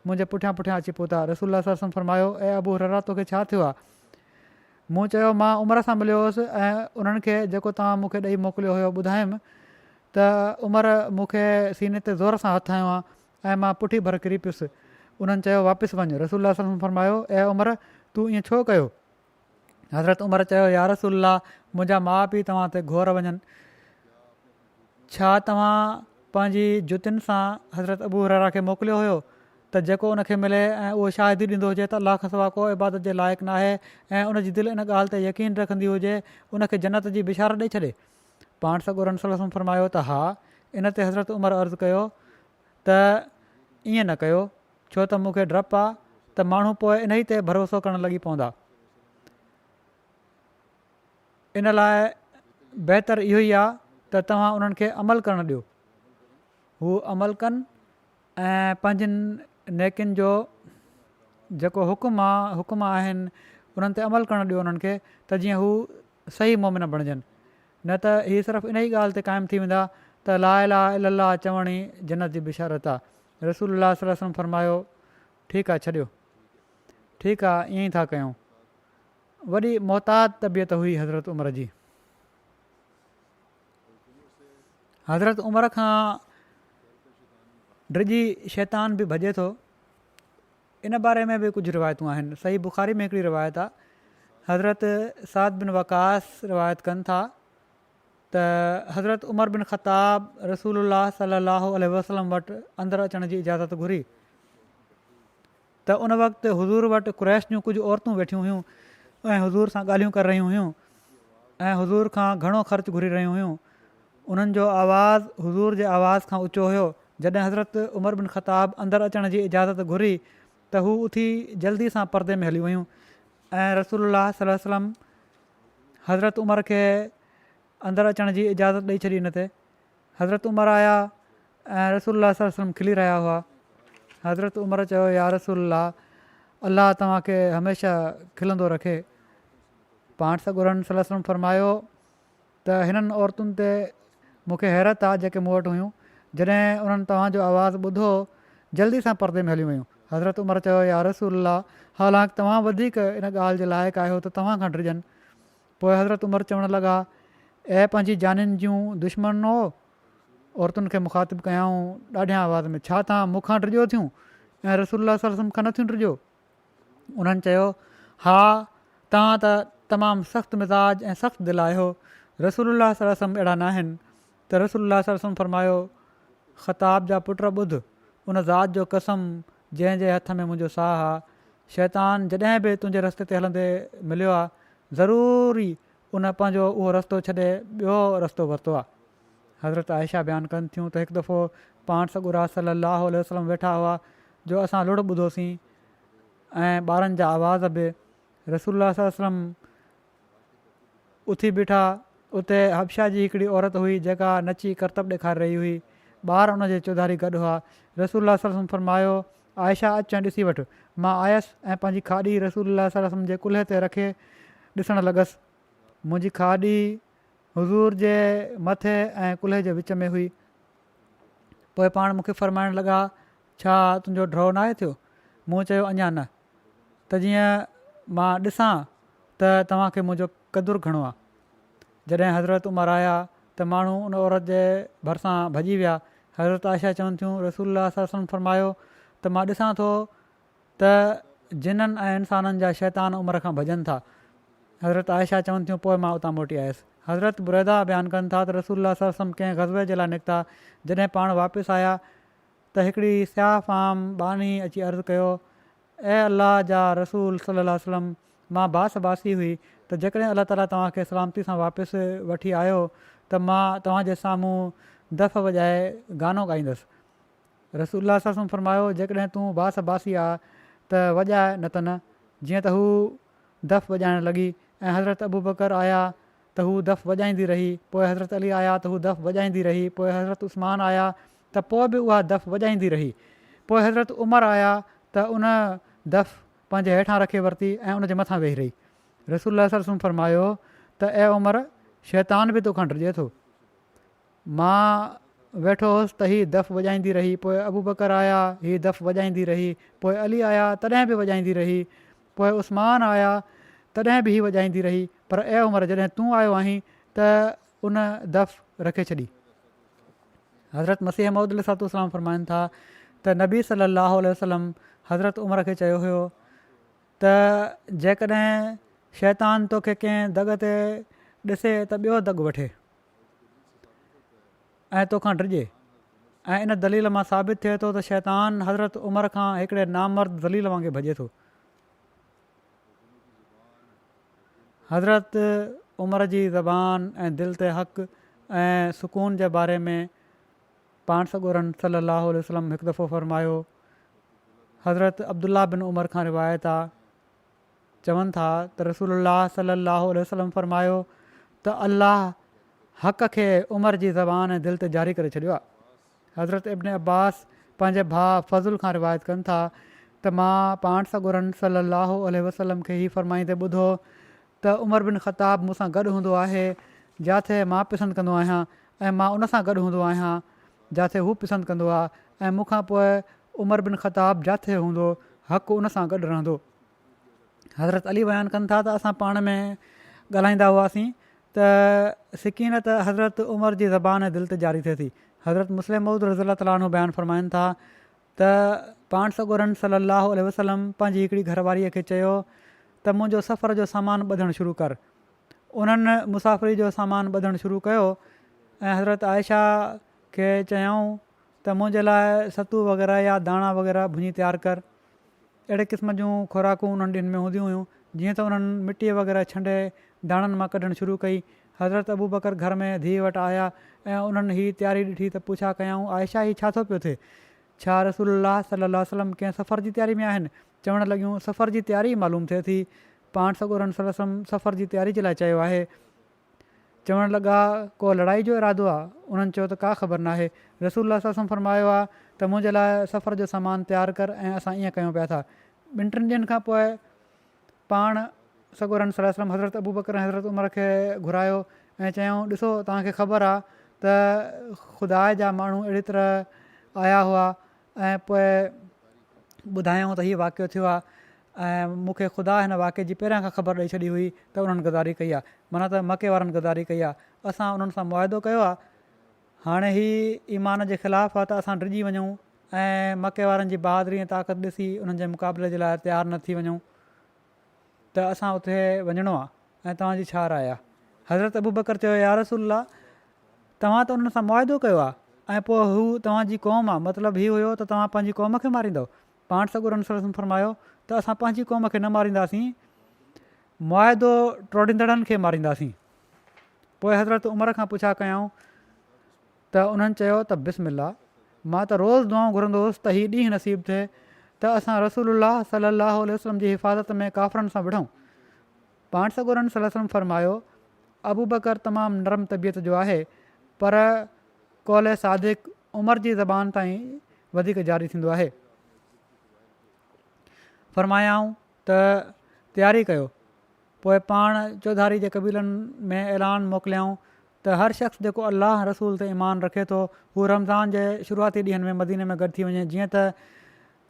मुंहिंजे पुठियां पुठियां अची पहुता। रसूलुल्लाह सल्लल्लाहु अलैहि वसल्लम फ़रमायो ऐं अबू हुरैरा तोखे छा थियो आहे? मूं चयो मां उमर सां मिलियो हुउसि ऐं उन्हनि खे जेको तव्हां मूंखे ॾेई मोकिलियो हुयो ॿुधायमि त उमर मूंखे सीने ते ज़ोर सां हथु हयो आहे ऐं मां पुठी भर किरी पियुसि। उन्हनि चयो वापसि वञ। रसूल फरमायो ऐं उमिरि तूं ईअं छो कयो? हज़रत उमिरि चयो या रसूल, मुंहिंजा माउ पीउ तव्हां ते घोर वञनि। छा तव्हां पंहिंजी जुतियुनि सां हज़रत अबू हुरैरा खे मोकिलियो हुयो त जेको उनखे मिले ऐं उहो शाहिदी ॾींदो हुजे त अलाह खां सवाइ को इबादत जे लाइक़ु न आहे ऐं उनजी दिलि इन ॻाल्हि ते यकीन रखंदी हुजे उनखे जन्नत जी बिशारत ॾेई छॾे? पाण सॻोरन सल्लल्लाहु फरमायो त हा। इन ते हज़रत उमिरि अर्ज़ु कयो त ईअं न कयो, छो त मूंखे डपु आहे त माण्हू पोइ इन ई ते भरोसो करणु लॻी पवंदा। इन लाइ बहितर इहो ई आहे त तव्हां उन्हनि खे अमल करणु ॾियो। हू अमल कनि ऐं पंहिंजनि नेकियुनि जो जेको हुकुम आहिनि उन्हनि ते अमल करणु ॾियो उन्हनि खे, त जीअं हू सही मोमिन बणिजनि। न त हीअ सिर्फ़ु इन ई ॻाल्हि ते क़ाइमु थी वेंदा त ला इलाहा इल्लल्लाह चवण ई जन्नत जी बिशारत आहे। रसूलुल्लाह सल्लल्लाहु अलैहि वसल्लम फरमायो ठीकु आहे, छॾियो, ठीकु आहे, ईअं ई था कयूं। वॾी मोहताज तबियत हुई हज़रत उमिरि जी। हज़रत उमिरि खां डिॼी शैतान बि भॼे थो, इन बारे में बि कुझु रिवायतूं आहिनि। सही बुख़ारी में हिकिड़ी रिवायत आहे, हज़रत साद बिन वकास रिवायत कनि था त हज़रत उमर बिन ख़ताब रसूलुल्लाह सल्लल्लाहु अलैहि वसल्लम वटि अंदरि अचण जी इजाज़त घुरी त उन वक़्तु हुज़ूर वटि क़ुरैश जूं कुझु औरतूं वेठियूं हुयूं ऐं हुज़ूर सां ॻाल्हियूं करे रहियूं हुयूं ऐं हुज़ूर खां घणो ख़र्चु घुरी रहियूं हुयूं। उन्हनि जो आवाज़ु हुज़ूर जे आवाज़ खां ऊचो हुयो। जॾहिं हज़रत उमर बिन ख़ताब अंदरि अचण जी इजाज़त घुरी त हू उथी जल्दी सां परदे में हली वयूं ऐं रसूलुल्लाह सल्लल्लाहु अलैहि वसल्लम हज़रत उमर खे अंदरि अचण जी इजाज़त ॾेई छॾी। इन ते हज़रत उमर आया ऐं रसूलुल्लाह सल्लल्लाहु अलैहि वसल्लम खिली रहिया हुआ। हज़रत उमर चयो या रसूलुल्लाह, अलाह तव्हांखे हमेशह खिलंदो रखे। पाण सॻोरन सल्लल्लाहु अलैहि वसल्लम फरमायो त हिननि औरतुनि ते मूंखे हैरत आहे जेके मूं वटि हुयूं, जॾहिं उन्हनि तव्हांजो आवाज़ु ॿुधो जल्दी सां परदे में हली वियूं। हज़रत उमर चयो या रसूलुल्लाह, हालांकि तव्हां वधीक इन ॻाल्हि जे लाइक़ु आहियो त तव्हां खां डिॼनि। पोइ हज़रत उमर चवणु लॻा ऐं पंहिंजी जानियुनि जूं दुश्मन हो, औरतुनि खे मुखातिबु कयाऊं ॾाढिया आवाज़ में, छा तव्हां मूंखां डिॼो थियूं ऐं रसूलुल्लाह सल्लल्लाहु अलैहि वसल्लम खां नथियूं डिॼो? उन्हनि चयो हा, तव्हां त तमामु सख़्तु मिज़ाज ऐं सख़्तु दिलि आहियो, रसूलुल्लाह सल्लल्लाहु अलैहि वसल्लम अहिड़ा न आहिनि। त रसूलुल्लाह सल्लल्लाहु अलैहि वसल्लम फरमायो ख़ताब जा पुट ॿुध, उन ज़ात जो कसम जंहिंजे हथ में मुंहिंजो साहु आहे, शैतान जॾहिं बि तुंहिंजे रस्ते ते हलंदे मिलियो आहे ज़रूरी उन पंहिंजो उहो रस्तो छॾे ॿियो रस्तो वरितो आहे। हज़रत आयशा बयानु कनि थियूं त हिकु दफ़ो पाण सॻुरा सल्लल्लाहु अलैहि वसल्लम वेठा हुआ जो असां लुड़ ॿुधोसीं ऐं ॿारनि जा आवाज़ बि। रसूलुल्लाह सल्लल्लाहु अलैहि वसल्लम उथी बीठा। उते हबशा जी हिकिड़ी औरत हुई जेका नची करतब ॾेखारे रही हुई, ॿार उनजे चौधारी गॾु हुआ। रसूलुल्लाह सल्लल्लाहु अलैहि वसल्लम फरमायो आयशा अच ऐं ॾिसी वठि। मां आयसि ऐं पंहिंजी खाॾी रसूलुल्लाह सल्लल्लाहु अलैहि वसल्लम जे कुल्हे ते रखे ॾिसणु लॻसि। मुंहिंजी खाॾी हुज़ूर जे मथे ऐं कुल्हे जे विच में हुई। पोइ पाण मूंखे फरमाइणु लॻा छा तुंहिंजो ड्रॉ न आहे थियो? मूं चयो अञा न, त जीअं मां ॾिसां त तव्हांखे मुंहिंजो क़दुरु घणो आहे। जॾहिं हज़रत उमर आया त माण्हू उन औरत जे भरिसां भॼी विया। हज़रत आयशा चवनि थियूं रसूलुल्लाह सल्लल्लाहु अलैहि वसल्लम फरमायो त मां ॾिसां थो त जिन्हनि ऐं इंसाननि जा शैतान उमिरि खां भॼनि था। हज़रत आयशा चवनि थियूं पोइ मां उतां मोटी आयसि। हज़रत बुरैदा बयानु कनि था त रसूलुल्लाह सल्लल्लाहु अलैहि वसल्लम कंहिं ग़ज़वे जे लाइ निकिता। जॾहिं पाण वापसि आया त हिकिड़ी स्याह फाम बानी अची अर्ज़ु कयो ऐं अलाह जा रसूल सल्लल्लाहु अलैहि वसल्लम, मां बासी हुई त जेकॾहिं अलाह ताला तव्हांखे सलामती सां वापसि वठी आयो त मां तव्हांजे साम्हूं दफ़ वॼाए गानो ॻाईंदुसि। रसूलुल्लाह सल्लल्लाहु अलैहि वसल्लम फरमायो जेकॾहिं तूं बासी आहे त वॼाए, न त न। जीअं त हू दफ़ वॼाइणु लॻी ऐं हज़रत अबू बकर आया त हू दफ़ वॼाईंदी रही। पोइ हज़रत अली आया त हू दफ़ वॼाईंदी रही। पोइ हज़रत उस्मान आया त पोइ बि उहा दफ़ वॼाईंदी रही। पोइ हज़रत उमर आया त उन दफ़ पंहिंजे हेठां रखे वरिती ऐं उनजे मथां वेही रही। रसूलुल्लाह सल्लल्लाहु अलैहि वसल्लम फरमायो त ऐं उमर शैतान बि तोखां डिॼे थो। मां वेठो हुउसि त हीअ दफ़ वॼाईंदी रही। पोइ अबू बकर आया, हीअ दफ़ वॼाईंदी रही। पोइ अली आया तॾहिं बि वॼाईंदी रही। पोइ उस्मान आया तॾहिं बि हीअ वॼाईंदी रही। पर ऐं उमर जॾहिं तूं आयो आहीं त उन दफ़ रखे छॾी। हज़रत मसीह मऊद अलैहिस्सलाम फरमाइनि था त नबी सल्लल्लाहु अलैहि वसल्लम हज़रत उमर खे चयो हुयो त जेकॾहिं शैतान तोखे कंहिं दग ते ॾिसे त ॿियो दग वठे ऐं तोखां डिॼे। ऐं इन दलील मां साबित थिए थो त शैतान हज़रत उमर खां हिकिड़े नामर्द दलील वांगुरु भॼे थो। हज़रत उमर जी ज़बान ऐं दिलि ते हक़ ऐं सुकून जे बारे में पाण सॻोरन सलाहु वसलम हिकु दफ़ो फ़रमायो। हज़रत अब्दुल्ला बिन उमर खां रिवायत आहे, चवनि था त रसूलुल्लाह सलाहु वसलम फ़रमायो त अल्लाह हक़ खे उमर जी ज़बान ऐं दिलि ते जारी करे छॾियो आहे। हज़रत इब्न अब्बास पंहिंजे भाउ फज़ुल खां रिवायत कनि था त मां पाण सॻोरन सलाहु वसलम खे ई फ़रमाईंदे ॿुधो त उमर बिन ख़ताब मूंसां गॾु हूंदो आहे जिथे मां पसंदि कंदो आहियां ऐं मां उन सां गॾु हूंदो आहियां जिथे हू पसंदि कंदो आहे ऐं मूंखां पोइ उमर बिन ख़ताब जिथे हूंदो हक़ु उन सां गॾु रहंदो। हज़रत अली बयानु कनि था त असां पाण में ॻाल्हाईंदा हुआसीं त सिकीनत हज़रत उमर जी ज़बान ऐं दिलि ते जारी थिए थी। हज़रत मुस्लिम मऊद रज़ी ताला बयानु फ़रमाइनि था त पाण सॻोरन सलाहु वसलम पंहिंजी हिकिड़ी घरवारीअ खे चयो त मुंहिंजो सफ़र जो सामान ॿधणु शुरू कर। उन्हनि मुसाफ़िरी जो सामान ॿधणु शुरू कयो ऐं हज़रत आयशा खे चयऊं त मुंहिंजे लाइ सतू वग़ैरह या दाणा वग़ैरह भुञी तयारु कर। अहिड़े क़िस्म जूं खुराकूं उन्हनि ॾींहंनि में हूंदियूं हुयूं। जीअं त उन्हनि मिटीअ वग़ैरह छंडे दाणनि मां कढणु शुरू कई। हज़रत अबू बकर घर में धीउ वटि आया ऐं उन्हनि हीअ तयारी ॾिठी त पुछा कयऊं, आयशा हीअ छा थो पियो थिए? छा रसूलुल्लाह सल्लल्लाहु अलैहि वसल्लम कंहिं सफ़र जी तयारी में आहिनि? चवणु लॻियूं सफ़र जी तयारी मालूम थिए थी। पाण सॻोरन सल्लल्लाहु अलैहि वसल्लम सफ़र जी तयारी जे लाइ चयो आहे। चवणु लॻा को लड़ाई जो इरादो आहे? उन्हनि चयो त का ख़बर न आहे। रसूलुल्लाह सल्लल्लाहु अलैहि वसल्लम फरमायो आहे त मुंहिंजे लाइ सफ़र जो सामान तयारु कर ऐं असां ईअं कयूं पिया था। ॿिनि टिनि ॾींहंनि खां पोइ पाण सॻोरन सल्लल्लाहु अलैहि वसल्लम हज़रत अबू बकर ऐं हज़रत उमर खे घुरायो ऐं चयऊं ॾिसो तव्हांखे ख़बर आहे त ख़ुदा जा माण्हू अहिड़ी तरह आया हुआ ऐं पोइ ॿुधायूं त हीअ वाक़ियो थियो आहे ऐं मूंखे ख़ुदा हिन वाक़े जी पहिरियां खां ख़बर ॾेई छॾी हुई त उन्हनि गदारी कई आहे, माना त मके वारनि गदारी कई आहे। असां उन्हनि सां मुआदो कयो आहे, हाणे हीअ ईमान जे ख़िलाफ़ु आहे त असां डिॼी वञूं ऐं मके वारनि जी बहादुरी ऐं ताक़त ॾिसी उन्हनि जे मुक़ाबले जे लाइ तयारु न थी वञूं त असां उते वञिणो आहे ऐं तव्हांजी छा राय आहे? हज़रत अबू बकर चयो या रसूलल्लाह तव्हां त उन्हनि सां मुआदो कयो आहे ऐं पोइ हू तव्हांजी क़ौम आहे, मतिलबु हीउ हुयो त तव्हां पंहिंजी क़ौम खे मारींदव। पाण सॻोरन सल्लल्लाहु अलैहि वसल्लम फरमायो त असां पंहिंजी क़ौम खे न मारींदासीं, मुआदो टोड़ींदड़नि खे मारींदासीं। पोइ हज़रत उमर खां पुछा कयऊं त उन्हनि चयो त बिस्मिल्लाह, मां त रोज़ु दुआऊं घुरंदो हुउसि त हीअ ॾींहुं नसीबु थिए त असां रसूलुल्लाह सल्लल्लाहु अलैहि वसल्लम जी हिफ़ाज़त में काफ़रनि सां विढ़ूं। पाण सॻोरन सल्लल्लाहु अलैहि वसल्लम फरमायो अबू बकर तमामु नरम तबियत जो आहे पर कौले सादिक उमर जी ज़बान ताईं वधीक जारी थींदो आहे। फरमायाऊं त तयारी कयो। पोइ पाण चौधारी जे क़बीलनि में ऐलान मोकिलियाऊं त हर शख़्स जेको अलाह रसूल ते ईमान रखे थो हू रमज़ान जे शुरूआती ॾींहंनि में मदीने में गॾु थी वञे। जीअं त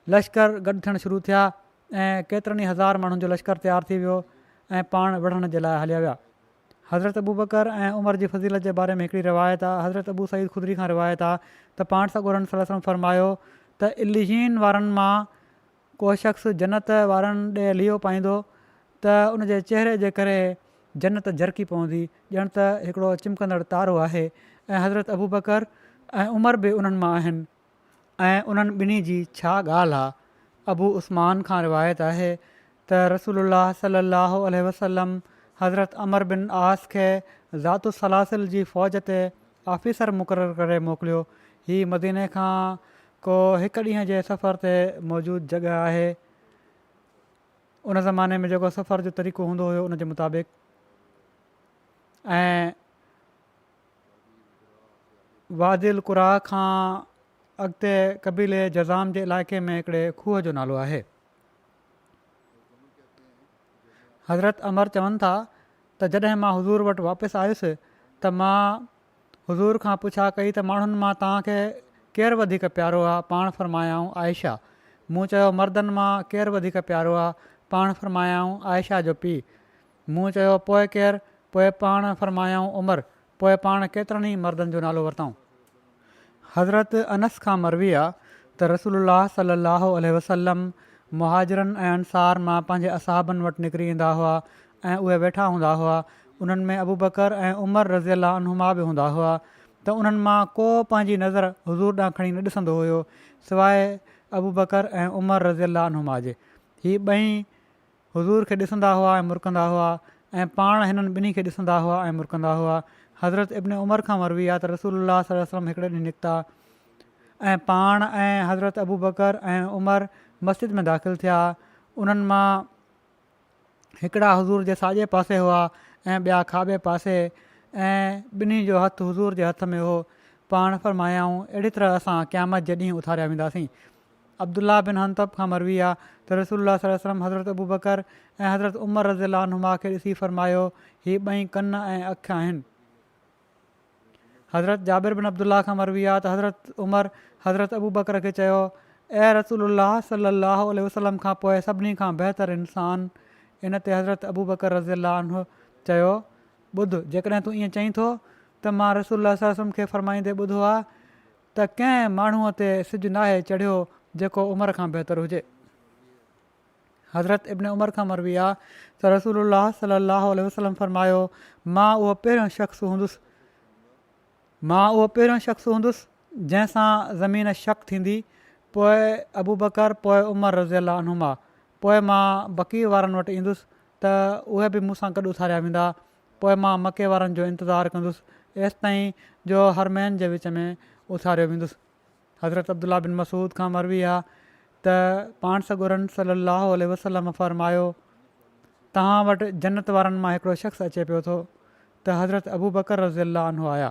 लश्कर गॾु थियणु शुरू थिया ऐं केतिरनि ई हज़ार माण्हुनि जो लश्कर तयारु थी वियो ऐं पाण विढ़ण जे लाइ हलिया विया। हज़रत अबू बकर ऐं उमर जी फज़ीलत जे बारे में हिकिड़ी रिवायत आहे। हज़रत अबू सईद ख़ुदरी खां रिवायत आहे त पाण सॻोरन सल्लल्लाहु अलैहि वसल्लम फरमायो त इल्लीहीन वारनि मां को शख़्स जन्नत वारनि ॾे लियो पाईंदो त उनजे चहिरे जे करे जन्नत जरकी पवंदी ॼण त हिकिड़ो चिमकंदड़ तारो आहे। ऐं हज़रत अबू बकर ऐं उमर बि उन्हनि मां आहिनि ऐं उन्हनि ॿिन्ही जी छा ॻाल्हि आहे। अबू उस्मान खां रिवायत आहे त रसूलुल्लाह सल्लल्लाहु अलैहि वसल्लम हज़रत अमर बिन आस खे ज़ातु सलासिल जी फ़ौज ते ऑफिसर मुक़ररु करे मोकिलियो। हीअ मदीने खां को हिकु ॾींहं जे सफ़र ते मौजूदु जॻह आहे। उन ज़माने में जेको सफ़र जो तरीक़ो हूंदो हुयो उन जे मुताबिक़ ऐं वादिल कुरा खां अॻिते कबीले जज़ाम जे इलाइक़े में हिकिड़े खूह जो नालो आहे। हज़रत अमर चवनि था त जॾहिं मां हुज़ूर वटि वापसि आयुसि त मां हुज़ूर खां पुछा कई त माण्हुनि मां तव्हांखे केरु वधीक प्यारो आहे? पाण फरमायाऊं आयशा। मूं चयो मर्दनि मां केरु वधीक प्यारो आहे? पाण फरमायाऊं आयशा जो पीउ। मूं चयो पोइ केरु? पोइ पाण फरमायाऊं उमर। पोइ पाण केतिरनि ई मर्दनि जो नालो वरितऊं। हज़रत अनस खां मरवी आहे त रसूलुल्लाह सल्लल्लाहु अलैहि वसल्लम मुहाजिरनि ऐं अंसार मां पंहिंजे असहाबनि वटि निकिरी ईंदा हुआ ऐं उहे वेठा हूंदा हुआ। उन्हनि में अबू बकर ऐं उमर रज़ी अला अनुमा बि हूंदा हुआ त उन्हनि मां को पंहिंजी नज़र हुज़ूर ॾांहुं खणी न ॾिसंदो हुयो सवाइ अबू बकर ऐं उमर रज़ी अला अनुमा जे। हीअ ॿई हुज़ूर खे ॾिसंदा हुआ ऐं मुरकंदा हुआ ऐं पाण हिननि ॿिन्ही खे ॾिसंदा हुआ ऐं मुरकंदा हुआ। हज़रत इब्न उमर खां मरवी आहे त रसूलुल्लाह सल्लल्लाहु अलैहि वसल्लम हिकिड़े ॾींहुं निकिता ऐं पाण ऐं हज़रत अबू बकर ऐं उमर मस्जिद में दाख़िल थिया। उन्हनि मां हिकिड़ा हुज़ूर जे साॼे पासे हुआ ऐं ॿिया खाॿे पासे ऐं ॿिन्ही जो हथु हुज़ूर जे हथ में हो। पाण फरमायाऊं अहिड़ी तरह असां क़यामत जे ॾींहुं उथारिया वेंदासीं। अब्दुल्ला बिन हंतब खां मरवी आहे त रसूलुल्लाह सल्लल्लाहु अलैहि वसल्लम हज़रत अबू बकर ऐं हज़रत उमर रज़ी अला अनुमा खे ॾिसी फरमायो हीअ ॿई कन ऐं अखि आहिनि। हज़रत जाबिर बिन अब्दुल्ला खां मरवी आहे त हज़रत उमर हज़रत अबू बकर खे चयो ऐं रसूलुल्लाह सल्लल्लाहु अलैहि वसल्लम खां पोइ सभिनी खां बहितर इंसान। इन ते हज़रत अबू बकर रज़ी अला अन्हु चयो ॿुध जेकॾहिं तूं ईअं चईं थो त मां रसूलुल्लाह सल्लल्लाहु अलैहि वसल्लम खे फरमाईंदे ॿुधो आहे त कंहिं माण्हूअ ते सिजु नाहे चढ़ियो जेको उमर खां बहितर हुजे। हज़रत इब्न उमर खां मरवी आहे त रसूलुल्लाह सल्लल्लाहु अलैहि वसल्लम फरमायो मां उहो पहिरियों शख़्स हूंदुसि जंहिंसां ज़मीन शक थींदी, पोइ अबू बकर, पोइ उमर रज़ी अला अनुमा, पोइ मां बकी वारनि वटि ईंदुसि त उहे बि मूंसां गॾु उथारिया वेंदा, पोइ मां मके वारनि जो इंतज़ारु कंदुसि एसि ताईं जो हरमैन जे विच में उथारियो वेंदुसि। हज़रत अब्दुल्ला बिन मसूद खां मरवी आहे त पाण सॻोरनि सल्लल्लाहु अलैहि वसल्लम फरमायो तव्हां वटि जन्नत वारनि मां हिकिड़ो शख़्स अचे पियो थो त हज़रत अबू बकर रज़ी अला अन्हु आया।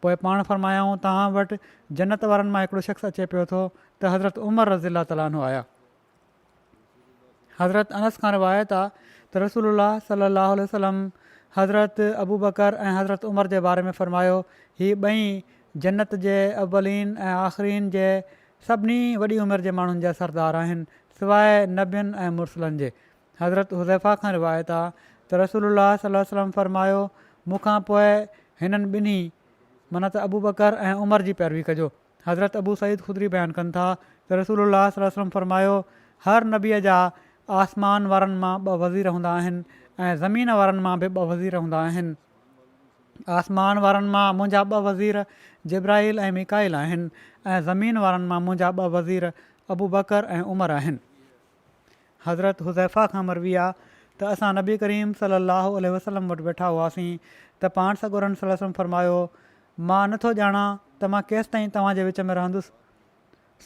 पोइ पाण फरमायाऊं तव्हां वटि जन्नत वारनि मां हिकिड़ो शख़्स अचे पियो थो त हज़रत उमर रज़ी अला ताला अन्हु आया। हज़रत अनस खां रिवायत आहे त रसूलुल्लाह सल्लल्लाहु अलैहि वसल्लम हज़रत अबू बकर ऐं हज़रत उमर जे बारे में फरमायो हीअ ॿई जन्नत जे अवलीन ऐं आख़िरीन जे सभिनी वॾी उमिरि जे माण्हुनि जा सरदार आहिनि सवाइ नबियुनि ऐं मुरसलनि जे। हज़रत हुज़ैफ़ा खां रिवायत आहे त रसूलुल्लाह सल्लल्लाहु अलैहि वसल्लम फरमायो मूंखां पोइ हिननि ॿिन्ही माना त अबू बकर ऐं उमर जी पैरवी कजो। हज़रत अबू सईद ख़ुदरी बयानु कनि था त रसूलुल्लाह सल्लल्लाहु अलैहि वसल्लम फरमायो हर नबीअ जा आसमान वारनि मां 2 वज़ीर हूंदा आहिनि ऐं ज़मीन वारनि मां बि 2 वज़ीर हूंदा आहिनि। आसमान वारनि मां मुंहिंजा 2 वज़ीर जिब्राइल ऐं मिकाइल आहिनि ऐं ज़मीन वारनि मां मुंहिंजा 2 वज़ीर अबू बकर ऐं उमर आहिनि। हज़रत हुज़ैफ़ा खां मरवी आहे त असां नबी करीम सल्लल्लाहु अलैहि वसल्लम वटि वेठा हुआसीं त पाण सॻोरनि सल्लल्लाहु अलैहि वसल्लम फरमायो मां नथो ॼाणा त मां केसि ताईं तव्हांजे विच में रहंदुसि,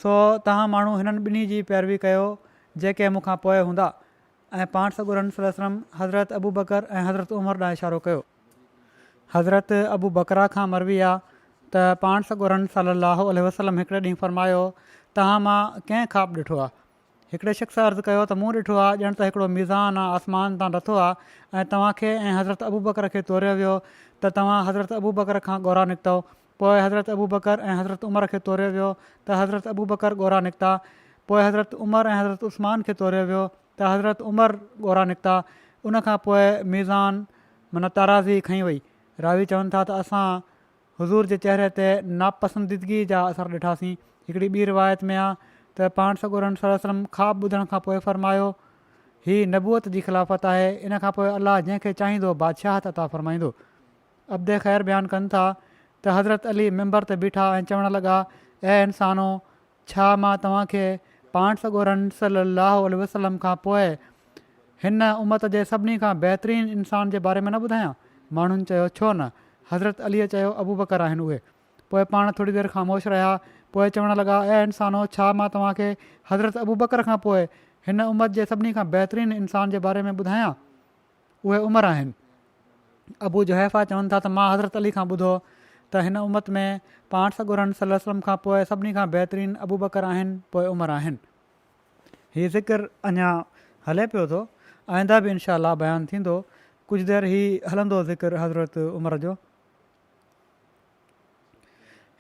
सो तव्हां माण्हू हिननि ॿिन्ही जी पैरवी कयो जेके मूंखां पोइ हूंदा। ऐं पाण सॻोरनि सल्लल्लाहु अलैहि वसल्लम हज़रत अबू बकर ऐं हज़रत उमर ॾांहुं इशारो कयो। हज़रत अबू बकरा खां मरवी आहे त पाण सॻोरनि सल्लल्लाहु अलैहि वसल्लम हिकिड़े ॾींहुं फरमायो तव्हां मां कंहिं ख़्वाबु ॾिठो आहे? हिकिड़े शख़्स अर्ज़ु कयो त मूं ॾिठो आहे ॼण त हिकिड़ो मीज़ान आहे आसमान तां लथो आहे ऐं तव्हांखे ऐं हज़रत अबू बकर खे तोरियो वियो त तव्हां हज़रत अबू बकर खां ॻोरा निकितो, पोइ हज़रत अबू बकर ऐं हज़रत उमर खे तोरियो वियो त हज़रत अबू बकर ॻोरा निकिता, पोइ हज़रत उमर ऐं हज़रत उस्मान खे तोरियो वियो त हज़रत उमर ॻोरा निकिता। उनखां पोइ मीज़ान माना ताराज़ी खईं वई। रावी चवनि था त असां हुज़ूर जे चहिरे ते नापसंदीदगी जा असर ॾिठासीं। हिकिड़ी ॿी रिवायत में आहे त पाण सॻोरनि सल्लल्लाहु अलैहि वसल्लम ख़्वाबु ॿुधण खां पोइ फरमायो हीअ नबूअत जी ख़िलाफ़त आहे, इन खां पोइ अलाह जंहिंखे चाहींदो बादशाहत अता फरमाईंदो। अब्दे ख़ैर बयानु कनि था त हज़रत अली मिंबर ते बीठा ऐं चवणु लॻा ऐं इंसानो छा मां तव्हांखे पाण सॻोरनि सल्लल्लाहु अलैहि वसल्लम खां पोइ हिन उमत जे सभिनी खां बहितरीनु इंसान जे बारे में न ॿुधायां? माण्हुनि चयो छो न? हज़रत अलीअ चयो अबू बकर आहिनि उहे। पोइ पाण थोरी देरि ख़ामोश रहिया, पोइ चवणु लॻा ऐं इंसानो छा मां तव्हांखे हज़रत अबू बकर खां पोइ हिन उमत जे सभिनी खां बहितरीनु इंसान जे बारे में ॿुधायां? उहे उमर आहिनि। अबू जुहैफ़ा चवनि था त मां हज़रत अली खां ॿुधो त हिन उमत में पाण सॻोरनि सल्लल्लाहु अलैहि वसल्लम खां पोइ सभिनी खां बहितरीनु अबू बकर आहिनि, पोइ उमर आहिनि। हीउ ज़िक्र अञा हले पियो थो, आईंदा बि इनशा अल्लाह बयानु थींदो। कुझु देरि हीउ हलंदो ज़िक्र हज़रत उमर जो।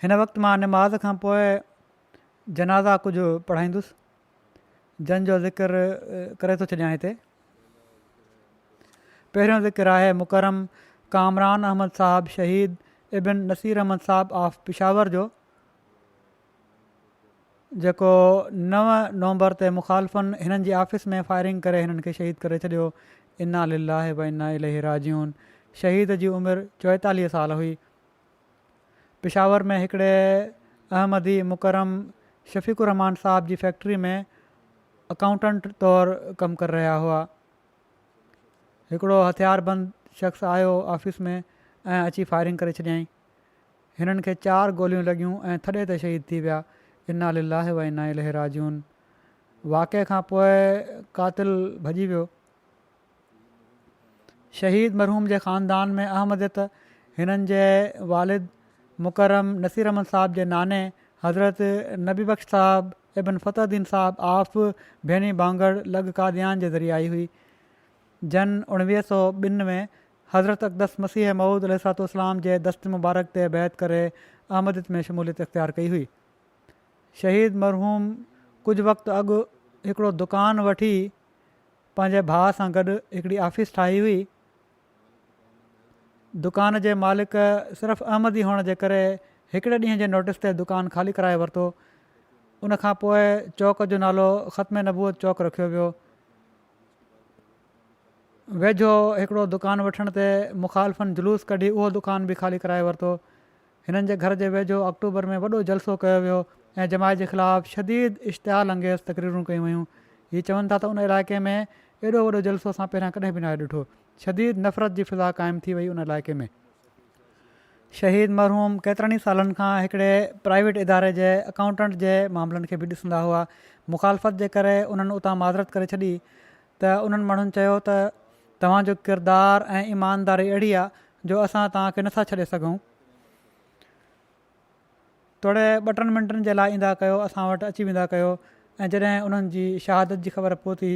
हिन वक़्तु मां निमाज़ खां पोइ जनाज़ा कुझु पढ़ाईंदुसि जंहिंजो ज़िक्र करे थो छॾियां हिते। पहिरियों ज़िक्र आहे मुकरम कामरान अहमद साहब शहीद इब्न नसीर अहमद साहब ऑफ पिशावर जो। जेको 9 नवंबर ते मुखालफ़नि हिननि जी ऑफ़िस में फायरिंग करे हिननि खे शहीद करे छॾियो। इन्ना लिल्लाहि व इन्ना इलैहि राजिऊन। शहीद जी उमिरि 44 साल हुई। पेशावर में हिकिड़े अहमदी मुकरम शफ़ीक़ुर रहमान साहब जी फैक्ट्री में अकाउंटेंट तौरु कमु करे रहिया हुआ। हिकिड़ो हथियारबंद शख़्स आयो ऑफ़िस में ऐं अची फायरिंग करे छॾियईं। हिननि खे 4 गोलियूं लॻियूं ऐं थॾे ते शहीद थी विया। इन्ना लिल्लाहि व इन्ना इलैहि राजिऊन। वाक़े खां पोइ कातिल भॼी वियो। शहीद मरहूम जे ख़ानदान में अहमदियत हिननि जे वालिद मुकरम नसीर अहमद साहब जे नाने हज़रत नबी बख़्श साहब इब्न फ़तहुद्दीन साहब आफ़ भेनी बांगड़ लॻ कादियान जे ज़रिए आई हुई। जन 1902 में हज़रत अक़दस मसीह मऊद अलैहिस्सलाम जे दस्त मुबारक ते बैत करे अहमदियत में शमूलियत इख़्तियार कई हुई। शहीद मरहूम कुझु वक़्तु अॻु हिकिड़ो दुकानु वठी पंहिंजे भाउ सां गॾु हिकिड़ी ऑफ़िस ठाही हुई। दुकान जे मालिक सिर्फ़ु अहमदी हुअण जे करे हिकिड़े ॾींहं जे नोटिस ते दुकानु ख़ाली कराए वरितो। उनखां पोइ चौक जो नालो ख़त्म नबूअत चौक रखियो वियो। वेझो हिकिड़ो दुकानु वठण ते मुखालफ़नि जुलूस कढी उहो दुकानु बि ख़ाली कराए वरितो। हिननि जे घर जे वेझो अक्टूबर में वॾो जलसो कयो वियो ऐं जमायत जे ख़िलाफ़ु शदीद इश्तिहाल अंगेज़ तक़रीरूं कयूं वयूं। हीअ चवनि था त उन इलाइक़े में एॾो वॾो जलसो असां पहिरियां कॾहिं बि न आहे ॾिठो। शदीद नफ़रत जी फ़िज़ा क़ाइमु थी वई उन इलाइक़े में। शहीद मरहूम केतिरनि ई सालनि खां हिकिड़े प्राइवेट इदारे जे अकाउंटेंट जे मामलनि खे बि ॾिसंदा हुआ। मुखालफ़त जे करे उन्हनि उतां माज़रत करे छॾी त उन्हनि माण्हुनि चयो त तव्हांजो किरदारु ऐं ईमानदारी अहिड़ी आहे जो असां तव्हांखे नथा छॾे सघूं। थोरे 2-3 मिंटनि जे लाइ ईंदा कयो, असां वटि अची वेंदा कयो। ऐं जॾहिं उन्हनि जी शहादत जी ख़बर पहुती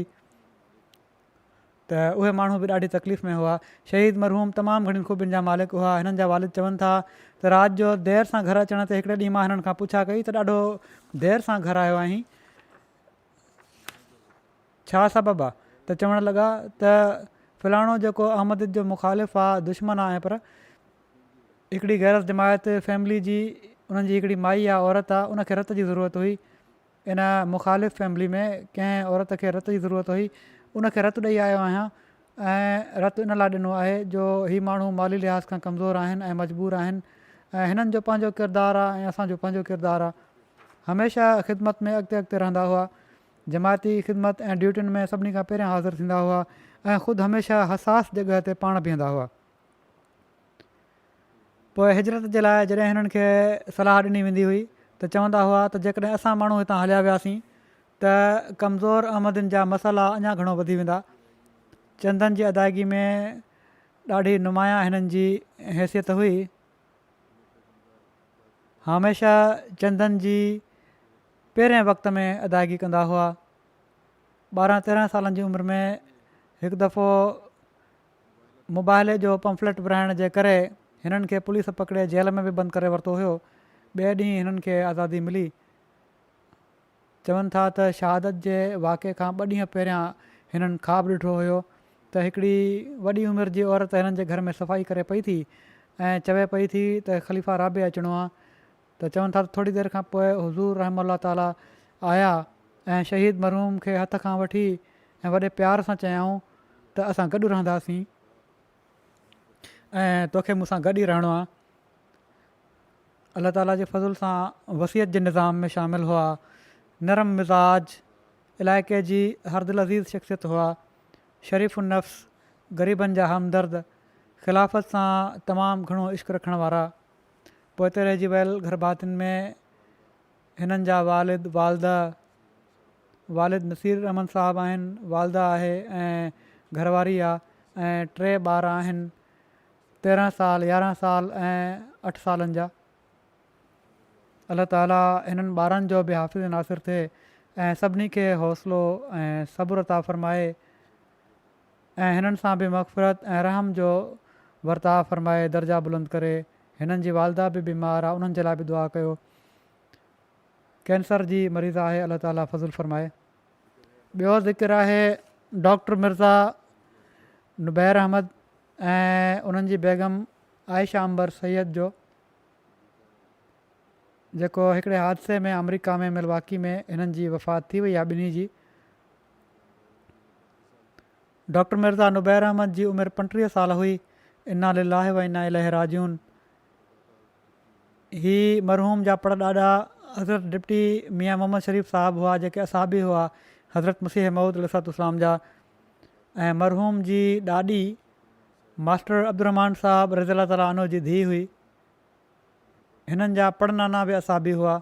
त उहे माण्हू बि ॾाढी तकलीफ़ में हुआ। शहीद मरहूम तमामु घणी ख़ूबियुनि जा मालिक हुआ। हिननि जा वालिद चवनि था त राति जो देरि सां घर अचण ते हिकिड़े ॾींहुं मां हिननि खां पुछा कई त ॾाढो देरि सां घर आयो आहीं, छा सबबु आहे? त चवणु लॻा त फ़लाणो जेको अहमद जो मुखालिफ़ आहे, दुश्मन आहे, पर हिकिड़ी गैरस जमायत फैमिली जी उन्हनि जी हिकिड़ी माई आहे, औरत आहे, उनखे रत जी ज़रूरत हुई। इन मुखालिफ़ फैमिली में कंहिं औरत खे रत जी ज़रूरत हुई, उनखे रत ॾेई आयो आहियां। ऐं रत इन लाइ ॾिनो आहे जो हीअ माण्हू माली लिहाज़ खां कमज़ोर आहिनि ऐं मजबूर आहिनि ऐं हिननि जो पंहिंजो किरदारु आहे ऐं असांजो पंहिंजो किरदारु आहे। हमेशह ख़िदमत में अॻिते रहंदा हुआ। जमायती ख़िदमत ऐं ड्यूटियुनि में सभिनी खां पहिरियां हाज़िर थींदा हुआ ऐं ख़ुदि हमेशह हसास जॻह ते पाण बीहंदा हुआ। पोइ हिजरत जे लाइ जॾहिं हिननि खे सलाह ॾिनी वेंदी हुई त चवंदा हुआ त जेकॾहिं असां माण्हू हितां हलिया वियासीं त कमज़ोर अहमदनि जा मसाला अञा घणो वधी वेंदा। चंदनि जी अदायगी में ॾाढी नुमाया हिननि जी हैसियत हुई। हमेशह चंदनि जी पहिरें वक़्त में अदायगी कंदा हुआ। 12-13 सालनि जी उमिरि में हिकु दफ़ो मुबाहिले जो पंफलेट विराइण जे करे हिननि खे पुलिस पकिड़े जेल में बि बंदि करे वरितो हुयो। ॿिए ॾींहुं हिननि खे आज़ादी मिली। चवनि था त शहादत जे वाक़े खां 2 ॾींहं पहिरियां हिननि ख़्वाबु ॾिठो हुयो त हिकिड़ी वॾी उमिरि जी औरत हिननि जे घर में सफ़ाई करे पई थी ऐं चवे पई थी त ख़लीफ़ा राबे अचिणो आहे। त चवनि था त थोरी देरि खां पोइ हुज़ूर रहमल्ला ताला आया ऐं शहीद मरहूम खे हथ खां वठी ऐं वॾे प्यार सां चयाऊं त असां गॾु रहंदासीं ऐं तोखे मूंसां गॾु ई रहणो आहे। अलाह ताला जे फज़ुल सां वसियत जे निज़ाम में शामिलु हुआ। नरम मिज़ाज, इलाइक़े जी हरदिल अज़ीज़ शख़्सियत हुआ। शरीफ़ु नफ़्स, ग़रीबनि जा हमदर्द, ख़िलाफ़त सां तमामु घणो इश्क़ रखण वारा। पोइ रहिजी वियल घर भातियुनि में हिननि जा वालिद वालदा, वालिद नसीर अहमद साहबु आहिनि, वालदा आहे ऐं घरवारी आहे ऐं 3 ॿार आहिनि, 13 साल, 11 साल ऐं 8 सालनि जा। अलाह ताला हिननि ॿारनि जो बि हाफ़िज़ नासिर थिए ऐं सभिनी खे हौसलो ऐं सब्र अता फ़रमाए ऐं हिननि सां बि मग़फ़िरत ऐं रहम जो वर्ताव फ़रमाए, दर्जा बुलंद करे। हिननि जी वालदा बि बीमार आहे, उन्हनि जे लाइ बि दुआ कयो। कैंसर जी मरीज़ आहे, अलाह ताला फज़ुल फ़रमाए। ॿियो ज़िक्र आहे डॉक्टर मिर्ज़ा नुबैर अहमद ऐं उन्हनि जी बेगम आयशा अंबर सैयद जो। जेको हिकिड़े हादसे में अमेरिका में मिलवाकी में हिननि जी वफ़ात थी वई आहे ॿिन्ही जी। डॉक्टर मिर्ज़ा नुबैर अहमद जी उमिरि 35 साल हुई। इन्ना लिल्लाहि व इन्ना इलैहि राजिऊन। ही मरहूम जा पड़ ॾाॾा हज़रत डिप्टी मियां मोहम्मद शरीफ़ साहिबु हुआ जेके असाबी हुआ हज़रत मसीह मऊद अलैहिस्सलाम जा। ऐं मरहूम जी ॾाॾी मास्टर अब्दुर्रहमान साहिबु रज़ी ताला अन्हु जी धीउ हुई। हिननि जा पड़नाना बि असाबी हुआ।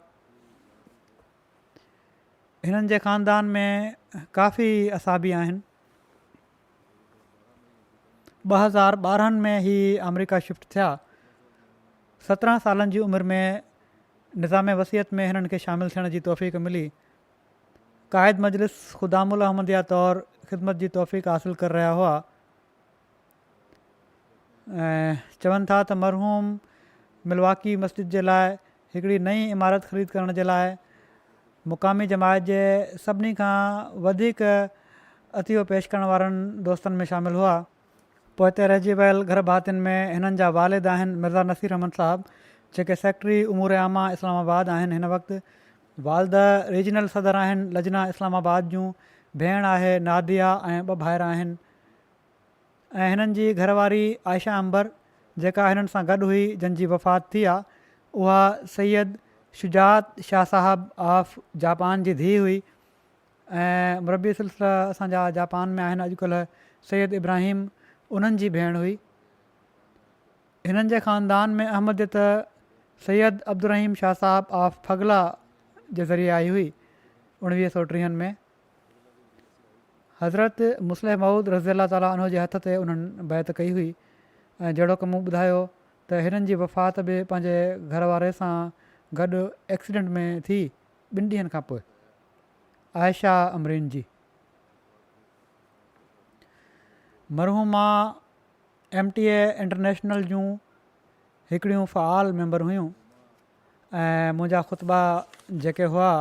हिननि जे ख़ानदान में काफ़ी असाबी आहिनि। 2012 में ही अमेरिका शिफ्ट थिया। 17 सालनि जी उमिरि में निज़ाम वसियत में हिननि खे शामिलु थियण जी तौफ़ीक़ मिली। क़ाइद मजलिस ख़ुदामुल अहमदिया तौरु ख़िदमत जी तौफ़ीक़ हासिलु करे रहिया हुआ। ऐं चवनि था त मरहूम मिलवाकी मस्जिद जे लाइ हिकिड़ी नई इमारत ख़रीद करण जे लाइ मुक़ामी जमायत जे सभिनी खां वधीक अतियो पेश करण वारनि दोस्तनि में शामिलु हुआ। पोइ हिते रहिजी वियल घर भातियुनि में हिननि जा वालिद आहिनि मिर्ज़ा नसीर अहमद साहिबु जेके सेक्रेटरी उमूर आमा इस्लामाबाद आहिनि हिन वक़्तु। वालदा रीजनल सदर आहिनि लजना इस्लामाबाद जूं। भेण आहे नादिया ऐं 2 भाइर आहिनि। ऐं हिननि जी घरवारी आयशा अंबर जेका हिननि सां गॾु हुई जंहिंजी वफ़ात थी आहे उहा सैयद शुजात शाह साहब ऑफ जापान जी धीउ हुई। ऐं मुरबी सिलसिला असांजा जापान में आहिनि अॼुकल्ह सैयद इब्राहिम उन्हनि जी भेण हुई। हिननि जे ख़ानदान में अहमदियत सैयद अब्दुर्रहीम शाह साहब ऑफ फगला जे ज़रिए आई हुई 1930 में। हज़रत मुस्लिह मऊद रज़ी अल्लाह ताला अन्हु जे हथ ते उन्हनि बैत कई हुई। ऐं जहिड़ो की मूं ॿुधायो त हिननि जी वफ़ात बि पंहिंजे घर वारे सां गॾु एक्सीडेंट में थी 2 ॾींहंनि खां पोइ। आयशा अमरीन जी मरहूमा MTA इंटरनेशनल जूं हिकिड़ियूं फ़ाल मेंबर हुयूं। ऐं मुंहिंजा ख़ुतबा जेके हुआ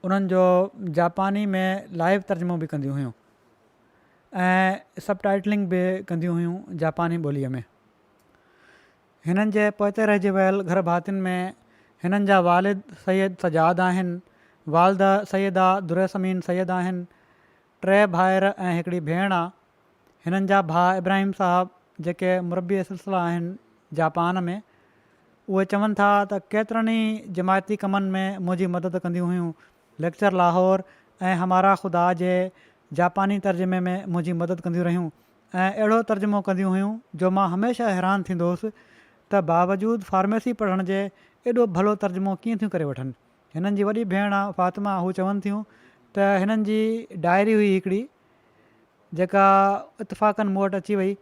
उन्हनि जो जापानी में लाइव तर्जुमो बि कंदियूं हुयूं ऐं सब टाइटलिंग बि कंदियूं हुयूं जापानी ॿोलीअ में। हिननि जे पोइते रहिजी वियल घर भातियुनि में हिननि जा वालिद सैयद सजाद आहिनि। वालदा सैयदा दुरैसमीन सैयद आहिनि। 3 भाइर ऐं हिकिड़ी भेण आहे। हिननि जा भाउ इब्राहिम साहबु जेके मुरबी सिलसिला आहिनि जापान में उहे चवनि था त केतिरनि ई जमायती कमनि में मुंहिंजी मदद कंदियूं हुयूं। लेक्चर लाहौर ऐं हमारा ख़ुदा जे जापानी तर्जुमे में मुंहिंजी मदद कंदियूं रहियूं ऐं अहिड़ो तर्जुमो कंदियूं हुयूं जो मां हमेशह हैरान थींदो हुउसि त बावजूदु फार्मेसी पढ़ण जे एॾो भलो तर्जुमो कीअं थियूं करे वठनि। हिननि जी वॾी भेण आहे फ़ातिमा हू चवनि थियूं त हिननि जी डायरी हुई हिकिड़ी जेका इतफ़ाक़नि मूं वटि अची वई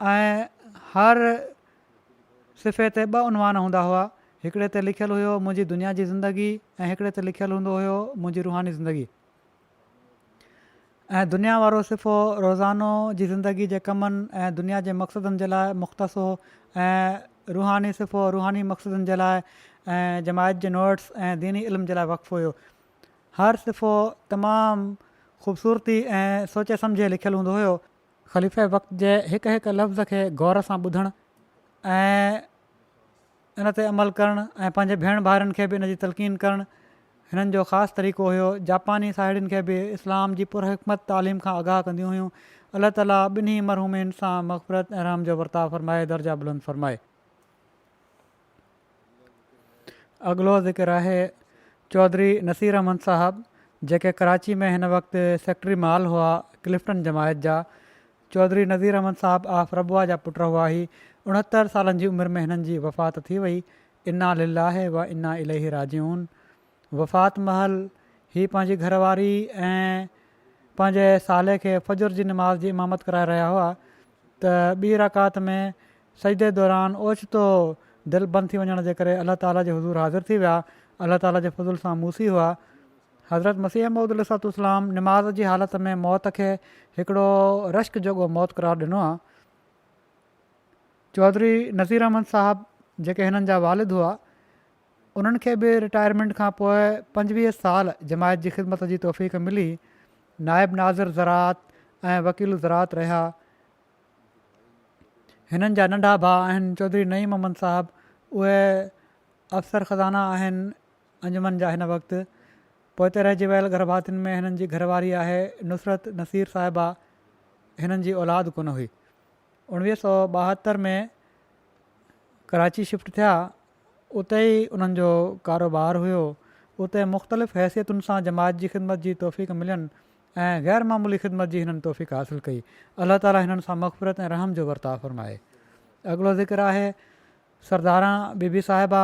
ऐं हर सिफ़े ते 2 उनवान हूंदा हुआ। हिकिड़े ते लिखियलु हुयो मुंहिंजी दुनिया जी ज़िंदगी ऐं हिकिड़े ते लिखियलु हूंदो हुयो मुंहिंजी रूहानी ज़िंदगी। ऐं दुनिया वारो सिफ़ो रोज़ानो जी ज़िंदगी जे कमनि ऐं दुनिया जे मक़सदनि जे लाइ मुख़्तस हो ऐं रूहानी सिफ़ो रूहानी मक़सदनि जे लाइ ऐं जमायत जे नोट्स ऐं दीनी इल्म जे लाइ वक़फ़ु हुयो। हर सिफ़ो तमामु ख़ूबसूरती ऐं सोचे सम्झे लिखियलु हूंदो हुयो। ख़लीफ़े वक़्त जे हिकु हिकु लफ़्ज़ खे गौर सां ॿुधणु ऐं इन ते अमल करणु ऐं पंहिंजे भेण भाइरनि खे बि इन जी तलक़ीन करणु हिननि जो ख़ासि तरीक़ो हुयो। जापानी साहेड़ियुनि खे बि इस्लाम जी पुरहिकमत तालीम खां आगाह कंदियूं हुयूं। अलाह ताला ॿिन्ही मरहूमिन सां मग़फ़िरत ऐं रहम जो वर्ताव फ़रमाए दर्जा बुलंद फ़रमाए। अॻिलो ज़िक्र आहे चौधरी नसीर अहमद साहबु जेके कराची में हिन वक़्तु सेक्रेटरी माल हुआ क्लिफ्टन जमायत जा। चौधरी नज़ीर अहमद साहबु ऑफ रबुआ जा पुट हुआ ही। 69 सालनि जी उमिरि में हिननि जी वफ़ात थी वई। इन्ना लिल्लाहि व इन्ना इलैहि राजिऊन। वफ़ात महल ही पंहिंजी घरवारी ऐं पंहिंजे साले खे फजर जी नमाज़ जी इमामत कराए रहिया हुआ त 2 रकात में सजदे दौरान ओचितो दिलि बंदि थी वञण जे करे अलाह ताला जे हुज़ूर हाज़िर थी विया। अलाह ताला जे फज़ुल सां मूसी हुआ। हज़रत मसीह मऊद अलैहिस्सलाम नमाज़ जी हालत में मौत खे हिकिड़ो रश्क जोॻो मौत करार ॾिनो आहे। चौधरी नज़ीर अहमद साहबु जेके हिननि जा वालिद हुआ उन्हनि खे बि रिटायरमेंट खां पोइ 25 साल जमायत जी ख़िदमत जी तौफ़ीक़ मिली। नाइब नाज़िर ज़रात ऐं वकील ज़रात रहिया। हिननि जा नंढा भाउ आहिनि चौधरी नईम अहमद साहबु। उहे अफ़सर ख़ज़ाना आहिनि अंजुमन जा हिन वक़्तु। पोइ रहिजी वियल गर्भातियुनि में हिननि जी घरवारी आहे नुसरत नसीर साहिबा। हिननि जी औलाद कोन हुई। 1972 में कराची शिफ्ट थिया। उते ई उन्हनि जो कारोबारु हुयो। उते मुख़्तलिफ़ हैसियतुनि सां जमात जी ख़िदमत जी तौफ़ीक़ मिलनि ऐं ग़ैर मामूली ख़िदमत जी हिननि तौफ़ीक़ हासिलु कई। अलाह ताला हिननि सां मग़फ़िरत ऐं रहम जो वर्ताव फ़रमाए। अॻिलो ज़िक्र आहे सरदारा बीबी साहिबा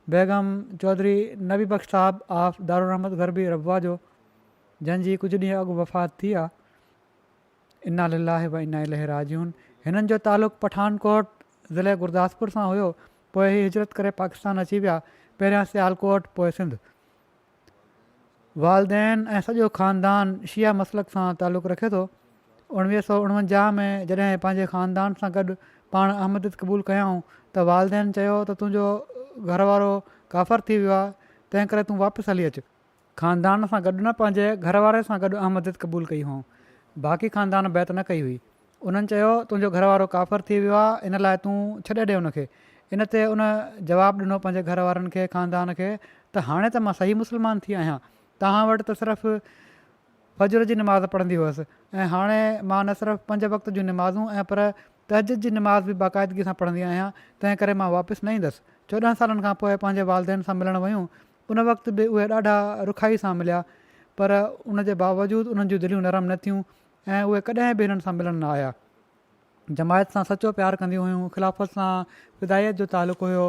बेगम चौधरी नबी बख़्श साहब आफ दारुल रहमत गरबी रबवा जो, जंहिंजी कुझु ॾींहं अॻु वफ़ात थी आहे। इन्ना लिल्लाहि व इन्ना इलैहि राजिऊन। हिननि जो तालुक़ु पठानकोट ज़िले गुरदासपुर सां हुयो। पोइ ही हिजरत करे पाकिस्तान अची विया। पहिरियां सियालकोट, पोइ सिंध। वालदेन ऐं सॼो ख़ानदान शिया मसलक सां तालुक़ु रखे थो। 1949 में जॾहिं पंहिंजे ख़ानदान सां गॾु पाण अहमदियत क़बूलु कयऊं त वालदेन चयो त तुंहिंजो घरवारो काफ़र थी वियो आहे, तंहिं करे तूं वापसि हली अचु। ख़ानदान सां गॾु न, पंहिंजे घरवारे सां गॾु अहमदियत क़बूलु कई हुअऊं। बाक़ी ख़ानदान बैत न कई हुई। उन्हनि चयो तुंहिंजो घरवारो काफ़र थी वियो आहे, इन लाइ तूं छॾे ॾे उनखे। इन ते उन जवाबु ॾिनो पंहिंजे घर वारनि खे, ख़ानदान खे, त हाणे त मां सही मुस्लमान थी आहियां। तव्हां वटि त सिर्फ़ु फजर जी निमाज़ पढ़ंदी हुअसि ऐं हाणे मां न सिर्फ़ु 5 वक़्त जूं निमाज़ूं ऐं पर तहज्जुद जी निमाज़ बि बाक़ाइदगी सां पढ़ंदी आहियां। तंहिं करे मां वापसि न ईंदसि। 14 सालनि खां पोइ पंहिंजे वालदेन सां मिलणु वियूं। उन वक़्तु बि उहे ॾाढा रुखाई सां मिलिया, पर उनजे बावजूदु उन्हनि जूं दिलियूं नरम न थियूं ऐं उहे कॾहिं बि हिननि सां मिलणु न आया। जमायत सां सचो प्यारु कंदियूं हुयूं। ख़िलाफ़त सां फिदायत जो तालुक़ु हुयो।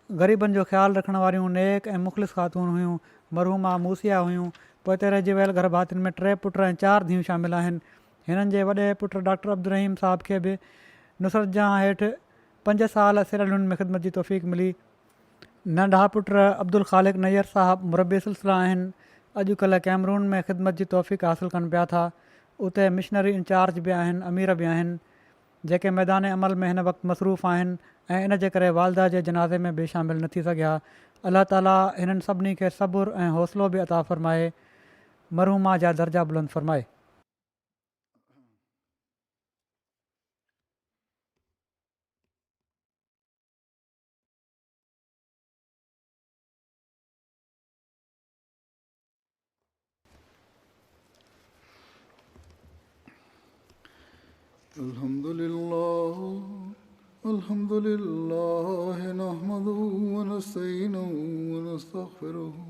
ग़रीबनि जो ख़्यालु रखण वारियूं नेक ऐं मुख़लिस ख़ातून हुयूं। मरहूमा मूसिया हुयूं। पोइ रहिजी वियल घर भातियुनि में 3 पुट ऐं 4 धीअरूं शामिल आहिनि। हिननि जे वॾे पुटु डॉक्टर अब्दुल रहीम साहब खे बि नुसरत जहां हेठि 5 साल सिरियलुनि में ख़िदमत जी तौफ़ीक़ मिली। नंढा पुट अब्दुल ख़ालिक नैयर साहब मुरबी सिलसिला आहिनि। अॼुकल्ह कैमरून में ख़िदमत जी तौफ़ीक़ हासिलु कनि पिया था। उते मिशनरी इंचार्ज बि आहिनि, अमीर बि आहिनि, जेके मैदान अमल में हिन वक़्तु मसरूफ़ आहिनि ऐं इन जे करे वालदा जे जनाज़े में बि शामिलु न थी सघिया। अलाह ताला हिननि सभिनी खे सबुरु ऐं हौसलो बि अता फ़रमाए, मरहूमा जा दर्जा बुलंद फ़रमाए। अल्हम्दुलिल्लाह नहमदुहु व नस्तईनुहु व नस्तगफिरुहु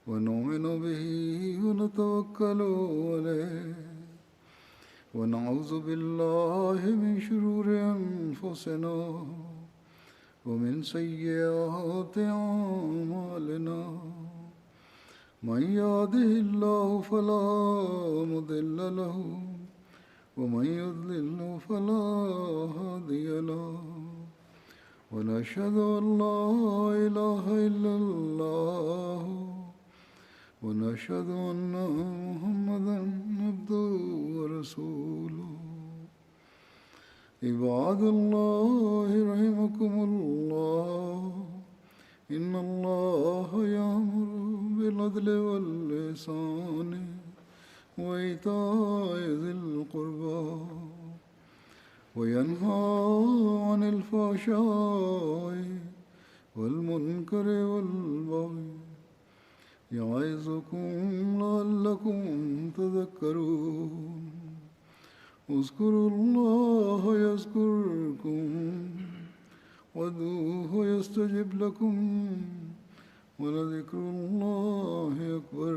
व नुमिनु बिही व नतवक्कलु अलैहि व नऊज़ु बिल्लाहि मिन शुरूरि अनफुसिना व मिन सय्यिआति अअमालिना मन यहदिहिल्लाहु फला मुदिल्ल लहु वमन युद्लिल्हु फला हादिय लहु वनशहदु अन ला इलाहा इल्लल्लाह वनशहदु अन्ना मुहम्मदन अब्दुहु व रसूलुहु इबादुल्लाहि रहिमकुमुल्लाह इन्नल्लाहा यअमुरु बिल अदलि वल इहसानि वईताइ ज़िल क़ुर्बा वयन्हा अनिल फ़हशाइ वल मुनकरि वल बग़ि यइज़ुकुम लअल्लकुम तज़क्करून उज़्कुरुल्लाह यज़्कुरकुम वदऊहु यस्तजिब लकुम वलज़िक्रुल्लाहि अकबर।